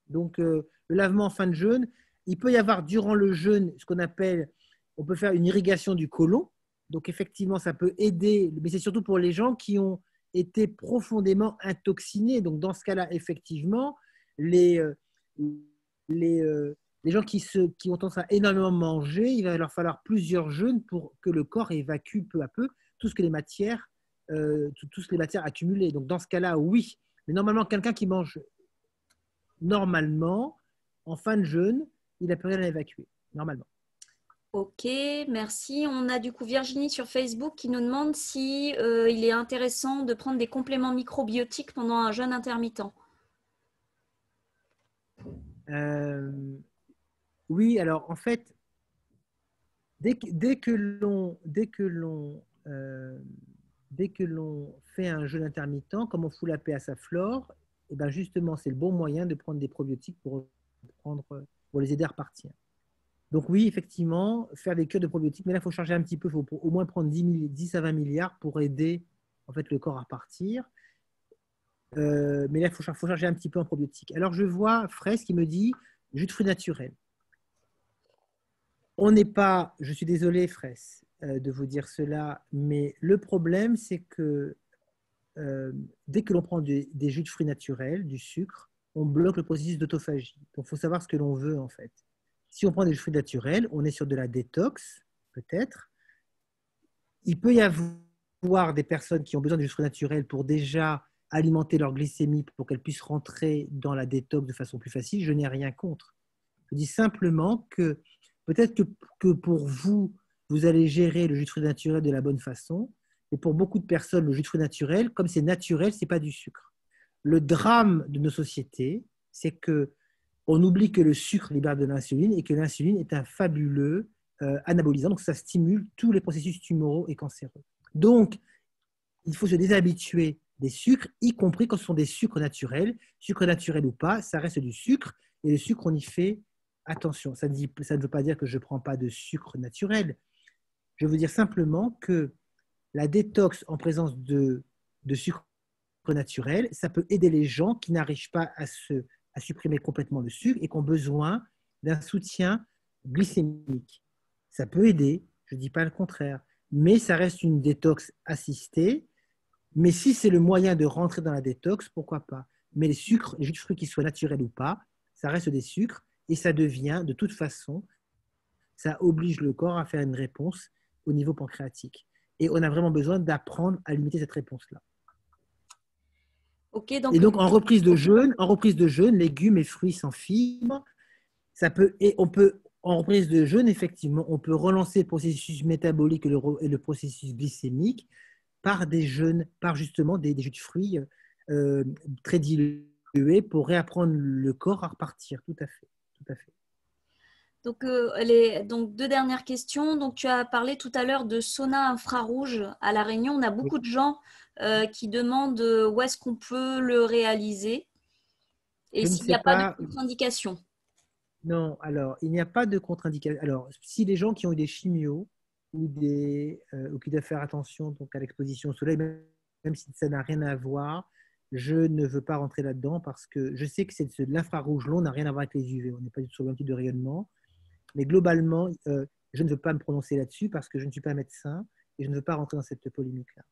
Donc le lavement en fin de jeûne, il peut y avoir durant le jeûne ce qu'on appelle, on peut faire une irrigation du côlon. Donc effectivement, ça peut aider, mais c'est surtout pour les gens qui ont été profondément intoxinés. Donc dans ce cas-là, effectivement, les gens qui ont tendance à énormément manger, il va leur falloir plusieurs jeûnes pour que le corps évacue peu à peu tout ce que les matières accumulées. Donc dans ce cas-là, oui. Mais normalement, quelqu'un qui mange normalement, en fin de jeûne, il n'a plus rien à évacuer, normalement. Ok, merci. On a du coup Virginie sur Facebook qui nous demande si il est intéressant de prendre des compléments microbiotiques pendant un jeûne intermittent. Oui, alors en fait, dès que l'on fait un jeûne intermittent, comme on fout la paix à sa flore, et ben justement, c'est le bon moyen de prendre des probiotiques pour les aider à repartir. Donc oui, effectivement, faire des cures de probiotiques, mais là, il faut charger un petit peu, il faut au moins prendre 10 à 20 milliards pour aider en fait, le corps à repartir. Mais là, il faut charger un petit peu en probiotiques. Alors, je vois Fraise qui me dit jus de fruits naturels. On n'est pas, je suis désolé, Fraise, de vous dire cela, mais le problème, c'est que dès que l'on prend des jus de fruits naturels, du sucre, on bloque le processus d'autophagie. Donc, il faut savoir ce que l'on veut, en fait. Si on prend des jus de fruits naturels, on est sur de la détox, peut-être. Il peut y avoir des personnes qui ont besoin de jus de fruits naturels pour déjà alimenter leur glycémie pour qu'elles puissent rentrer dans la détox de façon plus facile, je n'ai rien contre. Je dis simplement que peut-être que pour vous, vous allez gérer le jus de fruits naturel de la bonne façon, et pour beaucoup de personnes, le jus de fruits naturel, comme c'est naturel, ce n'est pas du sucre. Le drame de nos sociétés, c'est qu'on oublie que le sucre libère de l'insuline et que l'insuline est un fabuleux anabolisant, donc ça stimule tous les processus tumoraux et cancéreux. Donc, il faut se déshabituer des sucres, y compris quand ce sont des sucres naturels. Sucre naturel ou pas, ça reste du sucre, et le sucre, on y fait attention. Ça ne veut pas dire que je ne prends pas de sucre naturel. Je veux dire simplement que la détox en présence de sucre naturel, ça peut aider les gens qui n'arrivent pas à supprimer complètement le sucre et qui ont besoin d'un soutien glycémique. Ça peut aider, je ne dis pas le contraire, mais ça reste une détox assistée. Mais si c'est le moyen de rentrer dans la détox, pourquoi pas? Mais les sucres, les jus de fruits qu'ils soient naturels ou pas, ça reste des sucres et ça devient, de toute façon, ça oblige le corps à faire une réponse au niveau pancréatique. Et on a vraiment besoin d'apprendre à limiter cette réponse-là. Ok, et donc, en reprise de jeûne, légumes et fruits sans fibres, en reprise de jeûne, effectivement, on peut relancer le processus métabolique et le processus glycémique par des jeûnes, par justement des jus de fruits très dilués pour réapprendre le corps à repartir. Tout à fait. Tout à fait. Donc, deux dernières questions. Donc, tu as parlé tout à l'heure de sauna infrarouge à La Réunion. On a beaucoup de gens qui demandent où est-ce qu'on peut le réaliser et s'il n'y a pas de contre-indication. Non, alors, il n'y a pas de contre-indication. Alors, si les gens qui ont eu des chimios ou qui doivent faire attention donc, à l'exposition au soleil, même si ça n'a rien à voir, je ne veux pas rentrer là-dedans parce que je sais que l'infrarouge long n'a rien à voir avec les UV. On n'est pas du tout sur le même type de rayonnement. Mais globalement, je ne veux pas me prononcer là-dessus parce que je ne suis pas médecin et je ne veux pas rentrer dans cette polémique-là.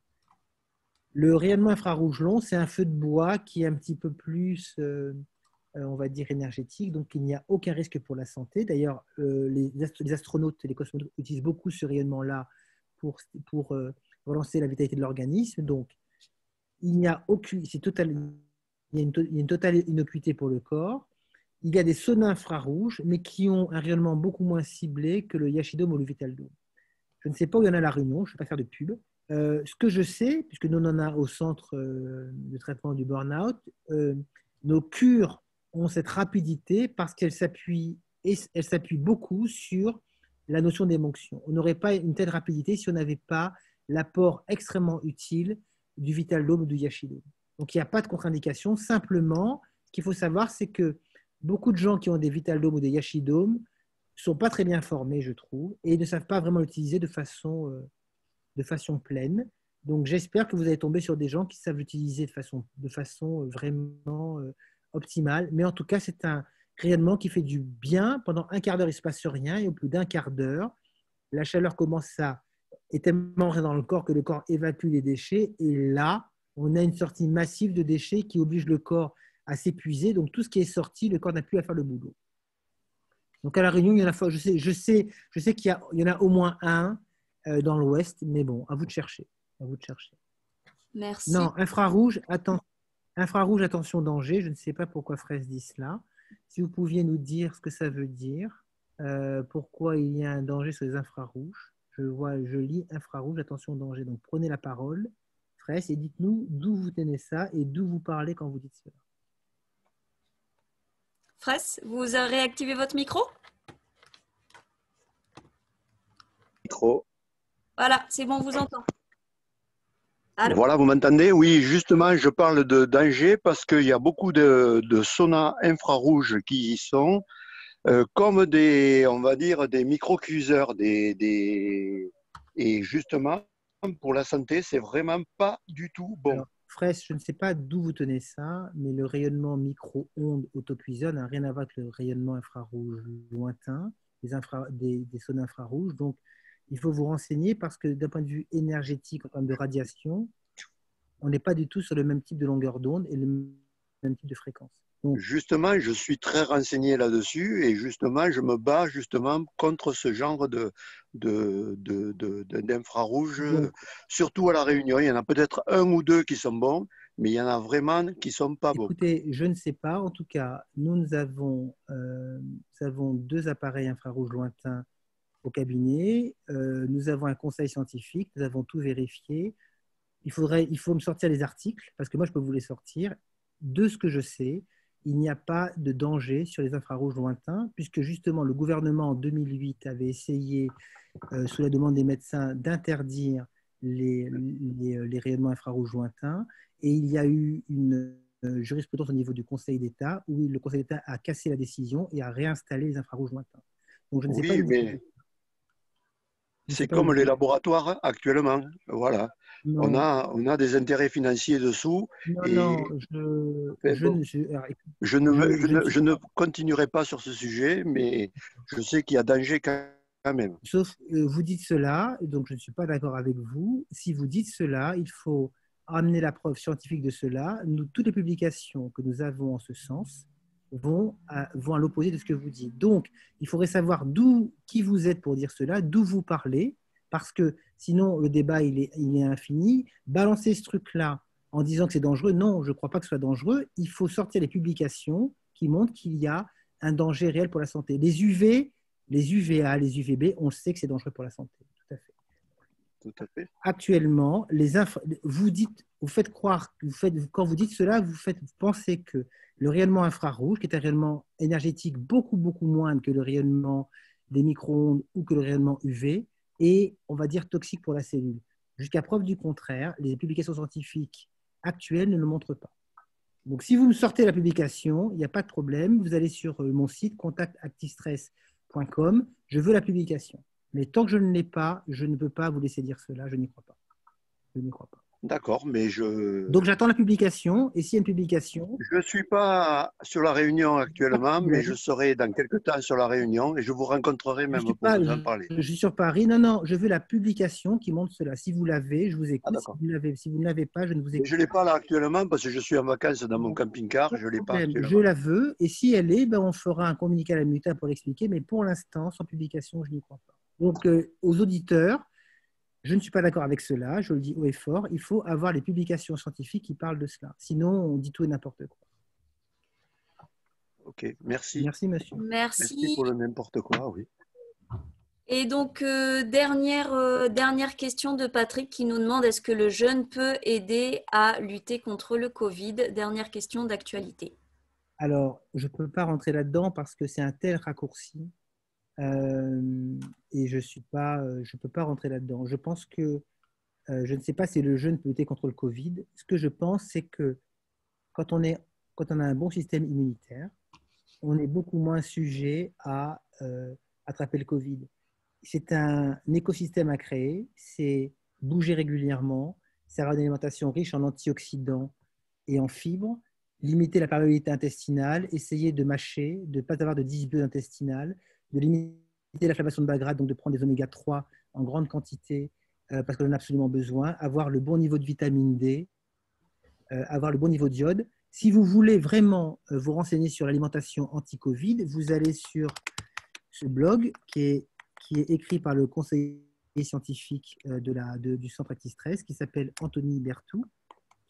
Le rayonnement infrarouge long, c'est un feu de bois qui est un petit peu plus, on va dire, énergétique. Donc, il n'y a aucun risque pour la santé. D'ailleurs, les astronautes et les cosmonautes utilisent beaucoup ce rayonnement-là pour relancer la vitalité de l'organisme. Donc, il y a une totale innocuité pour le corps. Il y a des saunas infrarouges, mais qui ont un rayonnement beaucoup moins ciblé que le Yashidome ou le Vitaldome. Je ne sais pas où il y en a à La Réunion, je ne vais pas faire de pub. Ce que je sais, puisque nous on en a au centre de traitement du burn-out, nos cures ont cette rapidité parce qu'elles s'appuient beaucoup sur la notion d'émonction. On n'aurait pas une telle rapidité si on n'avait pas l'apport extrêmement utile du Vitaldome ou du Yashidome. Donc il n'y a pas de contre-indication. Simplement, ce qu'il faut savoir, c'est que beaucoup de gens qui ont des Vitaldome ou des Yashidome ne sont pas très bien formés, je trouve, et ne savent pas vraiment l'utiliser de façon pleine. Donc, j'espère que vous allez tomber sur des gens qui savent l'utiliser de façon vraiment optimale. Mais en tout cas, c'est un rayonnement qui fait du bien. Pendant un quart d'heure, il ne se passe rien. Et au bout d'un quart d'heure, la chaleur commence à est tellement rentrée dans le corps que le corps évacue les déchets. Et là, on a une sortie massive de déchets qui oblige le corps à s'épuiser. Donc, tout ce qui est sorti, le corps n'a plus à faire le boulot. Donc, à La Réunion, il y en a, je sais qu'il y en a au moins un dans l'Ouest, mais bon, à vous de chercher. À vous de chercher. Merci. Non, infrarouge, attention, danger. Je ne sais pas pourquoi Fraisse dit cela. Si vous pouviez nous dire ce que ça veut dire, pourquoi il y a un danger sur les infrarouges. Je lis infrarouge, attention, danger. Donc, prenez la parole, Fraisse, et dites-nous d'où vous tenez ça et d'où vous parlez quand vous dites cela. Fraisse, vous avez réactivé votre micro? Micro. Voilà, c'est bon, on vous entend. Allô? Voilà, vous m'entendez? Oui, justement, je parle de danger parce qu'il y a beaucoup de saunas infrarouges qui y sont, comme on va dire, des micro-cuiseurs. Et justement, pour la santé, c'est vraiment pas du tout bon. Alors, Fraisse, je ne sais pas d'où vous tenez ça, mais le rayonnement micro-ondes autocuiseur n'a rien à voir avec le rayonnement infrarouge lointain, des saunas infrarouges. Donc, il faut vous renseigner parce que d'un point de vue énergétique, en termes de radiation, on n'est pas du tout sur le même type de longueur d'onde et le même type de fréquence. Donc, justement, je suis très renseigné là-dessus et justement, je me bats justement contre ce genre d'infrarouge, surtout à La Réunion. Il y en a peut-être un ou deux qui sont bons, mais il y en a vraiment qui ne sont pas bons. Écoutez, je ne sais pas. En tout cas, nous avons 2 appareils infrarouges lointains au cabinet. Nous avons un conseil scientifique. Nous avons tout vérifié. Il faut me sortir les articles, parce que moi, je peux vous les sortir. De ce que je sais, il n'y a pas de danger sur les infrarouges lointains, puisque justement, le gouvernement, en 2008, avait essayé, sous la demande des médecins, d'interdire les rayonnements infrarouges lointains. Et il y a eu une jurisprudence au niveau du Conseil d'État, où le Conseil d'État a cassé la décision et a réinstallé les infrarouges lointains. Donc, je ne sais pas. Oui, mais c'est comme les laboratoires actuellement. Voilà. On a des intérêts financiers dessous. Non, je ne continuerai pas sur ce sujet, mais je sais qu'il y a danger quand même. Sauf, vous dites cela, donc je ne suis pas d'accord avec vous. Si vous dites cela, il faut amener la preuve scientifique de cela. Toutes les publications que nous avons en ce sens vont à l'opposé de ce que vous dites. Donc, il faudrait savoir qui vous êtes pour dire cela, d'où vous parlez, parce que sinon, le débat, il est infini. Balancer ce truc-là en disant que c'est dangereux, non, je ne crois pas que ce soit dangereux. Il faut sortir les publications qui montrent qu'il y a un danger réel pour la santé. Les UV, les UVA, les UVB, on sait que c'est dangereux pour la santé. Tout à fait. Tout à fait. Actuellement, vous faites croire, quand vous dites cela, vous penser que le rayonnement infrarouge, qui est un rayonnement énergétique beaucoup, beaucoup moindre que le rayonnement des micro-ondes ou que le rayonnement UV, est, on va dire, toxique pour la cellule. Jusqu'à preuve du contraire, les publications scientifiques actuelles ne le montrent pas. Donc, si vous me sortez la publication, il n'y a pas de problème. Vous allez sur mon site contactactistress.com. Je veux la publication. Mais tant que je ne l'ai pas, je ne peux pas vous laisser dire cela. Je n'y crois pas. Je n'y crois pas. D'accord, mais Donc, j'attends la publication. Et s'il y a une publication… Je ne suis pas sur la Réunion actuellement, mais je serai dans quelques temps sur la Réunion et je vous rencontrerai même pour vous en parler. Je suis sur Paris. Non, je veux la publication qui montre cela. Si vous l'avez, je vous écoute. Si vous ne l'avez pas, je ne vous écoute. Je ne l'ai pas là actuellement parce que je suis en vacances dans mon camping-car. Je ne l'ai pas actuellement. Je la veux. Et si elle est, on fera un communiqué à la MUTA pour l'expliquer. Mais pour l'instant, sans publication, je n'y crois pas. Donc, aux auditeurs, je ne suis pas d'accord avec cela, je le dis haut et fort, il faut avoir les publications scientifiques qui parlent de cela. Sinon, on dit tout et n'importe quoi. Ok, merci. Merci, monsieur. Merci pour le n'importe quoi, oui. Et donc, dernière question de Patrick qui nous demande, est-ce que le jeûne peut aider à lutter contre le Covid? Dernière question d'actualité. Alors, je ne peux pas rentrer là-dedans parce que c'est un tel raccourci. Et je ne peux pas rentrer là-dedans. Je pense que, je ne sais pas si le jeûne peut lutter contre le Covid. Ce que je pense, c'est que quand on a un bon système immunitaire, on est beaucoup moins sujet à attraper le Covid. C'est un écosystème à créer, c'est bouger régulièrement, c'est avoir une alimentation riche en antioxydants et en fibres, limiter la perméabilité intestinale, essayer de mâcher, de ne pas avoir de dysbiose intestinale, de limiter l'inflammation de bas grade, donc de prendre des oméga 3 en grande quantité parce qu'on en a absolument besoin, avoir le bon niveau de vitamine D, avoir le bon niveau d'iode. Si vous voulez vraiment vous renseigner sur l'alimentation anti-Covid, vous allez sur ce blog qui est écrit par le conseiller scientifique du Centre Actistress qui s'appelle Anthony Berthoud.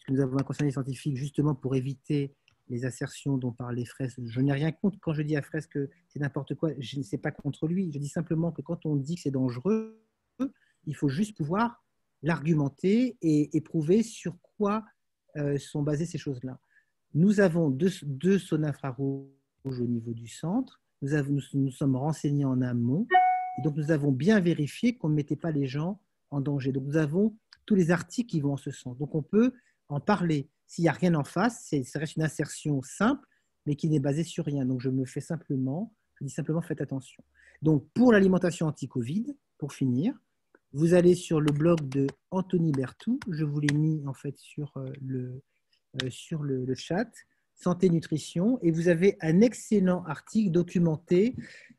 Nous avons un conseiller scientifique justement pour éviter les assertions dont parlait Fraisse. Je n'ai rien contre quand je dis à Fraisse que c'est n'importe quoi. Je ne sais pas contre lui. Je dis simplement que quand on dit que c'est dangereux, il faut juste pouvoir l'argumenter et prouver sur quoi sont basées ces choses-là. Nous avons deux saunas infrarouges au niveau du centre. Nous sommes renseignés en amont. Et donc, nous avons bien vérifié qu'on ne mettait pas les gens en danger. Donc, nous avons tous les articles qui vont en ce sens. Donc, on peut en parler. S'il n'y a rien en face, ça reste une assertion simple, mais qui n'est basée sur rien. Donc, je dis simplement, faites attention. Donc, pour l'alimentation anti-Covid, pour finir, vous allez sur le blog de Anthony Berthoud. Je vous l'ai mis en fait sur le chat, Santé Nutrition, et vous avez un excellent article documenté.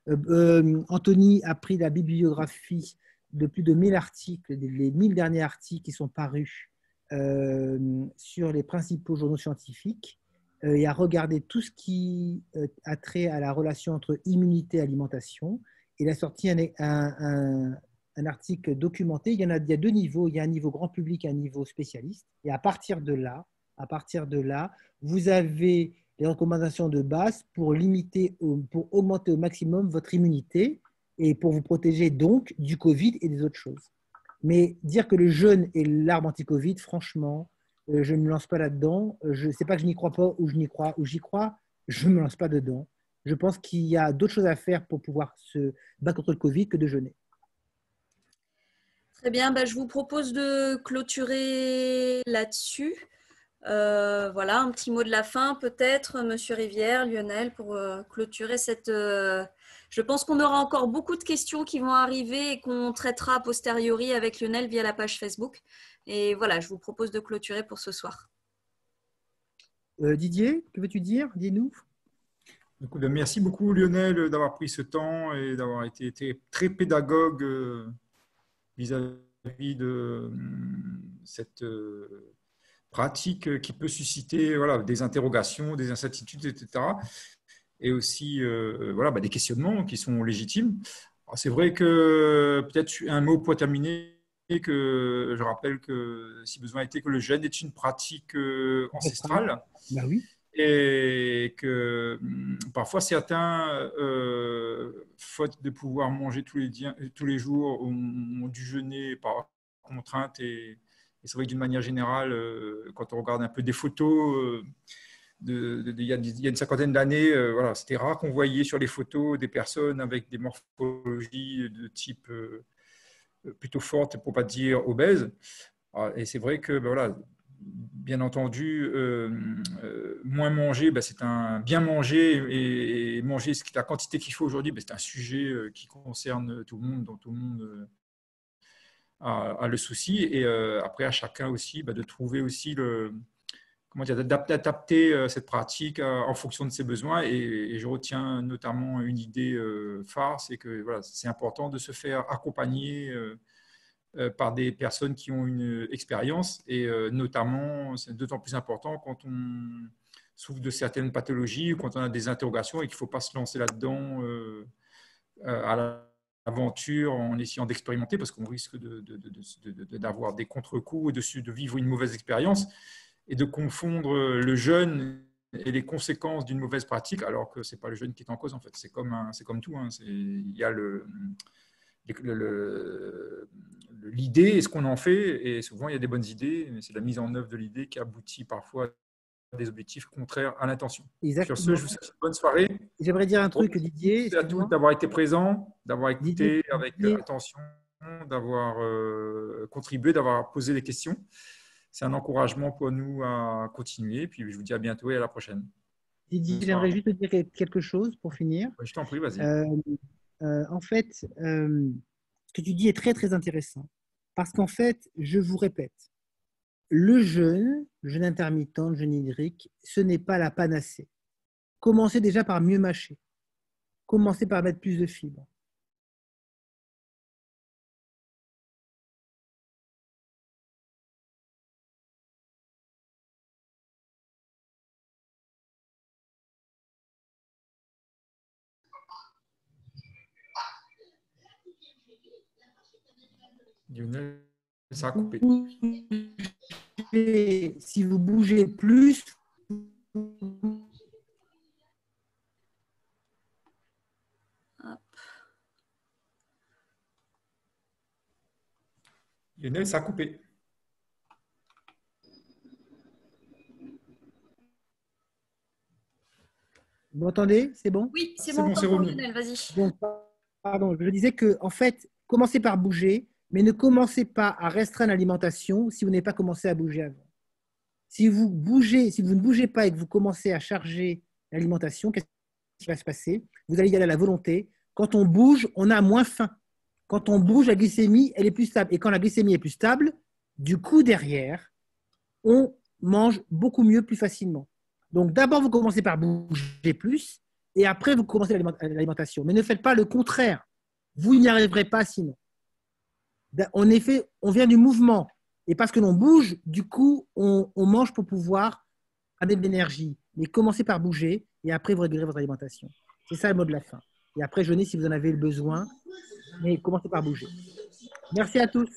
Anthony a pris la bibliographie de plus de 1000 articles, les 1000 derniers articles qui sont parus sur les principaux journaux scientifiques et a regardé tout ce qui a trait à la relation entre immunité et alimentation. Il a sorti un article documenté. Il y a deux niveaux. Il y a un niveau grand public et un niveau spécialiste. Et à partir de là, À partir de là, vous avez les recommandations de base pour pour augmenter au maximum votre immunité et pour vous protéger donc du Covid et des autres choses. Mais dire que le jeûne est l'arme anti-Covid, franchement, je ne me lance pas là-dedans. Je sais pas que je n'y crois pas ou je n'y crois ou j'y crois, je ne me lance pas dedans. Je pense qu'il y a d'autres choses à faire pour pouvoir se battre contre le Covid que de jeûner. Très bien, je vous propose de clôturer là-dessus. Voilà, un petit mot de la fin peut-être, Monsieur Rivière, Lionel, pour clôturer cette... Je pense qu'on aura encore beaucoup de questions qui vont arriver et qu'on traitera a posteriori avec Lionel via la page Facebook. Et voilà, je vous propose de clôturer pour ce soir. Didier, que veux-tu dire? Dis-nous. Merci beaucoup Lionel d'avoir pris ce temps et d'avoir été très pédagogue vis-à-vis de cette pratique qui peut susciter des interrogations, des incertitudes, etc. Et aussi des questionnements qui sont légitimes. C'est vrai que peut-être un mot pour terminer, que je rappelle que si besoin était que le jeûne est une pratique ancestrale. Ben oui. Et que parfois certains, faute de pouvoir manger tous les jours, ont dû jeûner par contrainte. Et c'est vrai que d'une manière générale, quand on regarde un peu des photos il y a une cinquantaine d'années, c'était rare qu'on voyait sur les photos des personnes avec des morphologies de type plutôt forte, pour ne pas dire obèse. Et c'est vrai que bien entendu, moins manger, c'est un bien manger et manger la quantité qu'il faut aujourd'hui, c'est un sujet qui concerne tout le monde, dont tout le monde a le souci. Et après, à chacun aussi de trouver aussi d'adapter cette pratique en fonction de ses besoins. Et je retiens notamment une idée phare, c'est que c'est important de se faire accompagner par des personnes qui ont une expérience, et notamment, c'est d'autant plus important quand on souffre de certaines pathologies ou quand on a des interrogations et qu'il ne faut pas se lancer là-dedans à l'aventure en essayant d'expérimenter, parce qu'on risque d'avoir des contre-coups et de vivre une mauvaise expérience et de confondre le jeûne et les conséquences d'une mauvaise pratique, alors que ce n'est pas le jeûne qui est en cause, en fait. C'est comme tout. Il y a l'idée et ce qu'on en fait, et souvent il y a des bonnes idées, mais c'est la mise en œuvre de l'idée qui aboutit parfois à des objectifs contraires à l'intention. Sur ce, je vous souhaite une bonne soirée. J'aimerais dire un truc, Didier. Merci à tous d'avoir été présents, d'avoir écouté avec attention, d'avoir contribué, d'avoir posé des questions. C'est un encouragement pour nous à continuer. Puis je vous dis à bientôt et à la prochaine. Didier, j'aimerais juste te dire quelque chose pour finir. Je t'en prie, vas-y. En fait, ce que tu dis est très, très intéressant. Parce qu'en fait, je vous répète, le jeûne intermittent, le jeûne hydrique, ce n'est pas la panacée. Commencez déjà par mieux mâcher. Commencez par mettre plus de fibres. Lionel, ça a coupé. Si vous bougez plus, Lionel, ça a coupé. vous m'entendez? C'est bon? Oui, c'est bon, Lionel, vas-y. Bon, pardon, je disais que, en fait, commencez par bouger, mais ne commencez pas à restreindre l'alimentation si vous n'avez pas commencé à bouger avant. Si vous ne bougez pas et que vous commencez à charger l'alimentation, qu'est-ce qui va se passer? Vous allez y aller à la volonté. Quand on bouge, on a moins faim. Quand on bouge, la glycémie, elle est plus stable. Et quand la glycémie est plus stable, du coup, derrière, on mange beaucoup mieux, plus facilement. Donc, d'abord, vous commencez par bouger plus et après, vous commencez l'alimentation. Mais ne faites pas le contraire. Vous n'y arriverez pas sinon. En effet, on vient du mouvement. Et parce que l'on bouge, du coup, on mange pour pouvoir amener de l'énergie. Mais commencez par bouger et après, vous réglez votre alimentation. C'est ça le mot de la fin. Et après, jeûnez si vous en avez le besoin. Mais commencez par bouger. Merci à tous.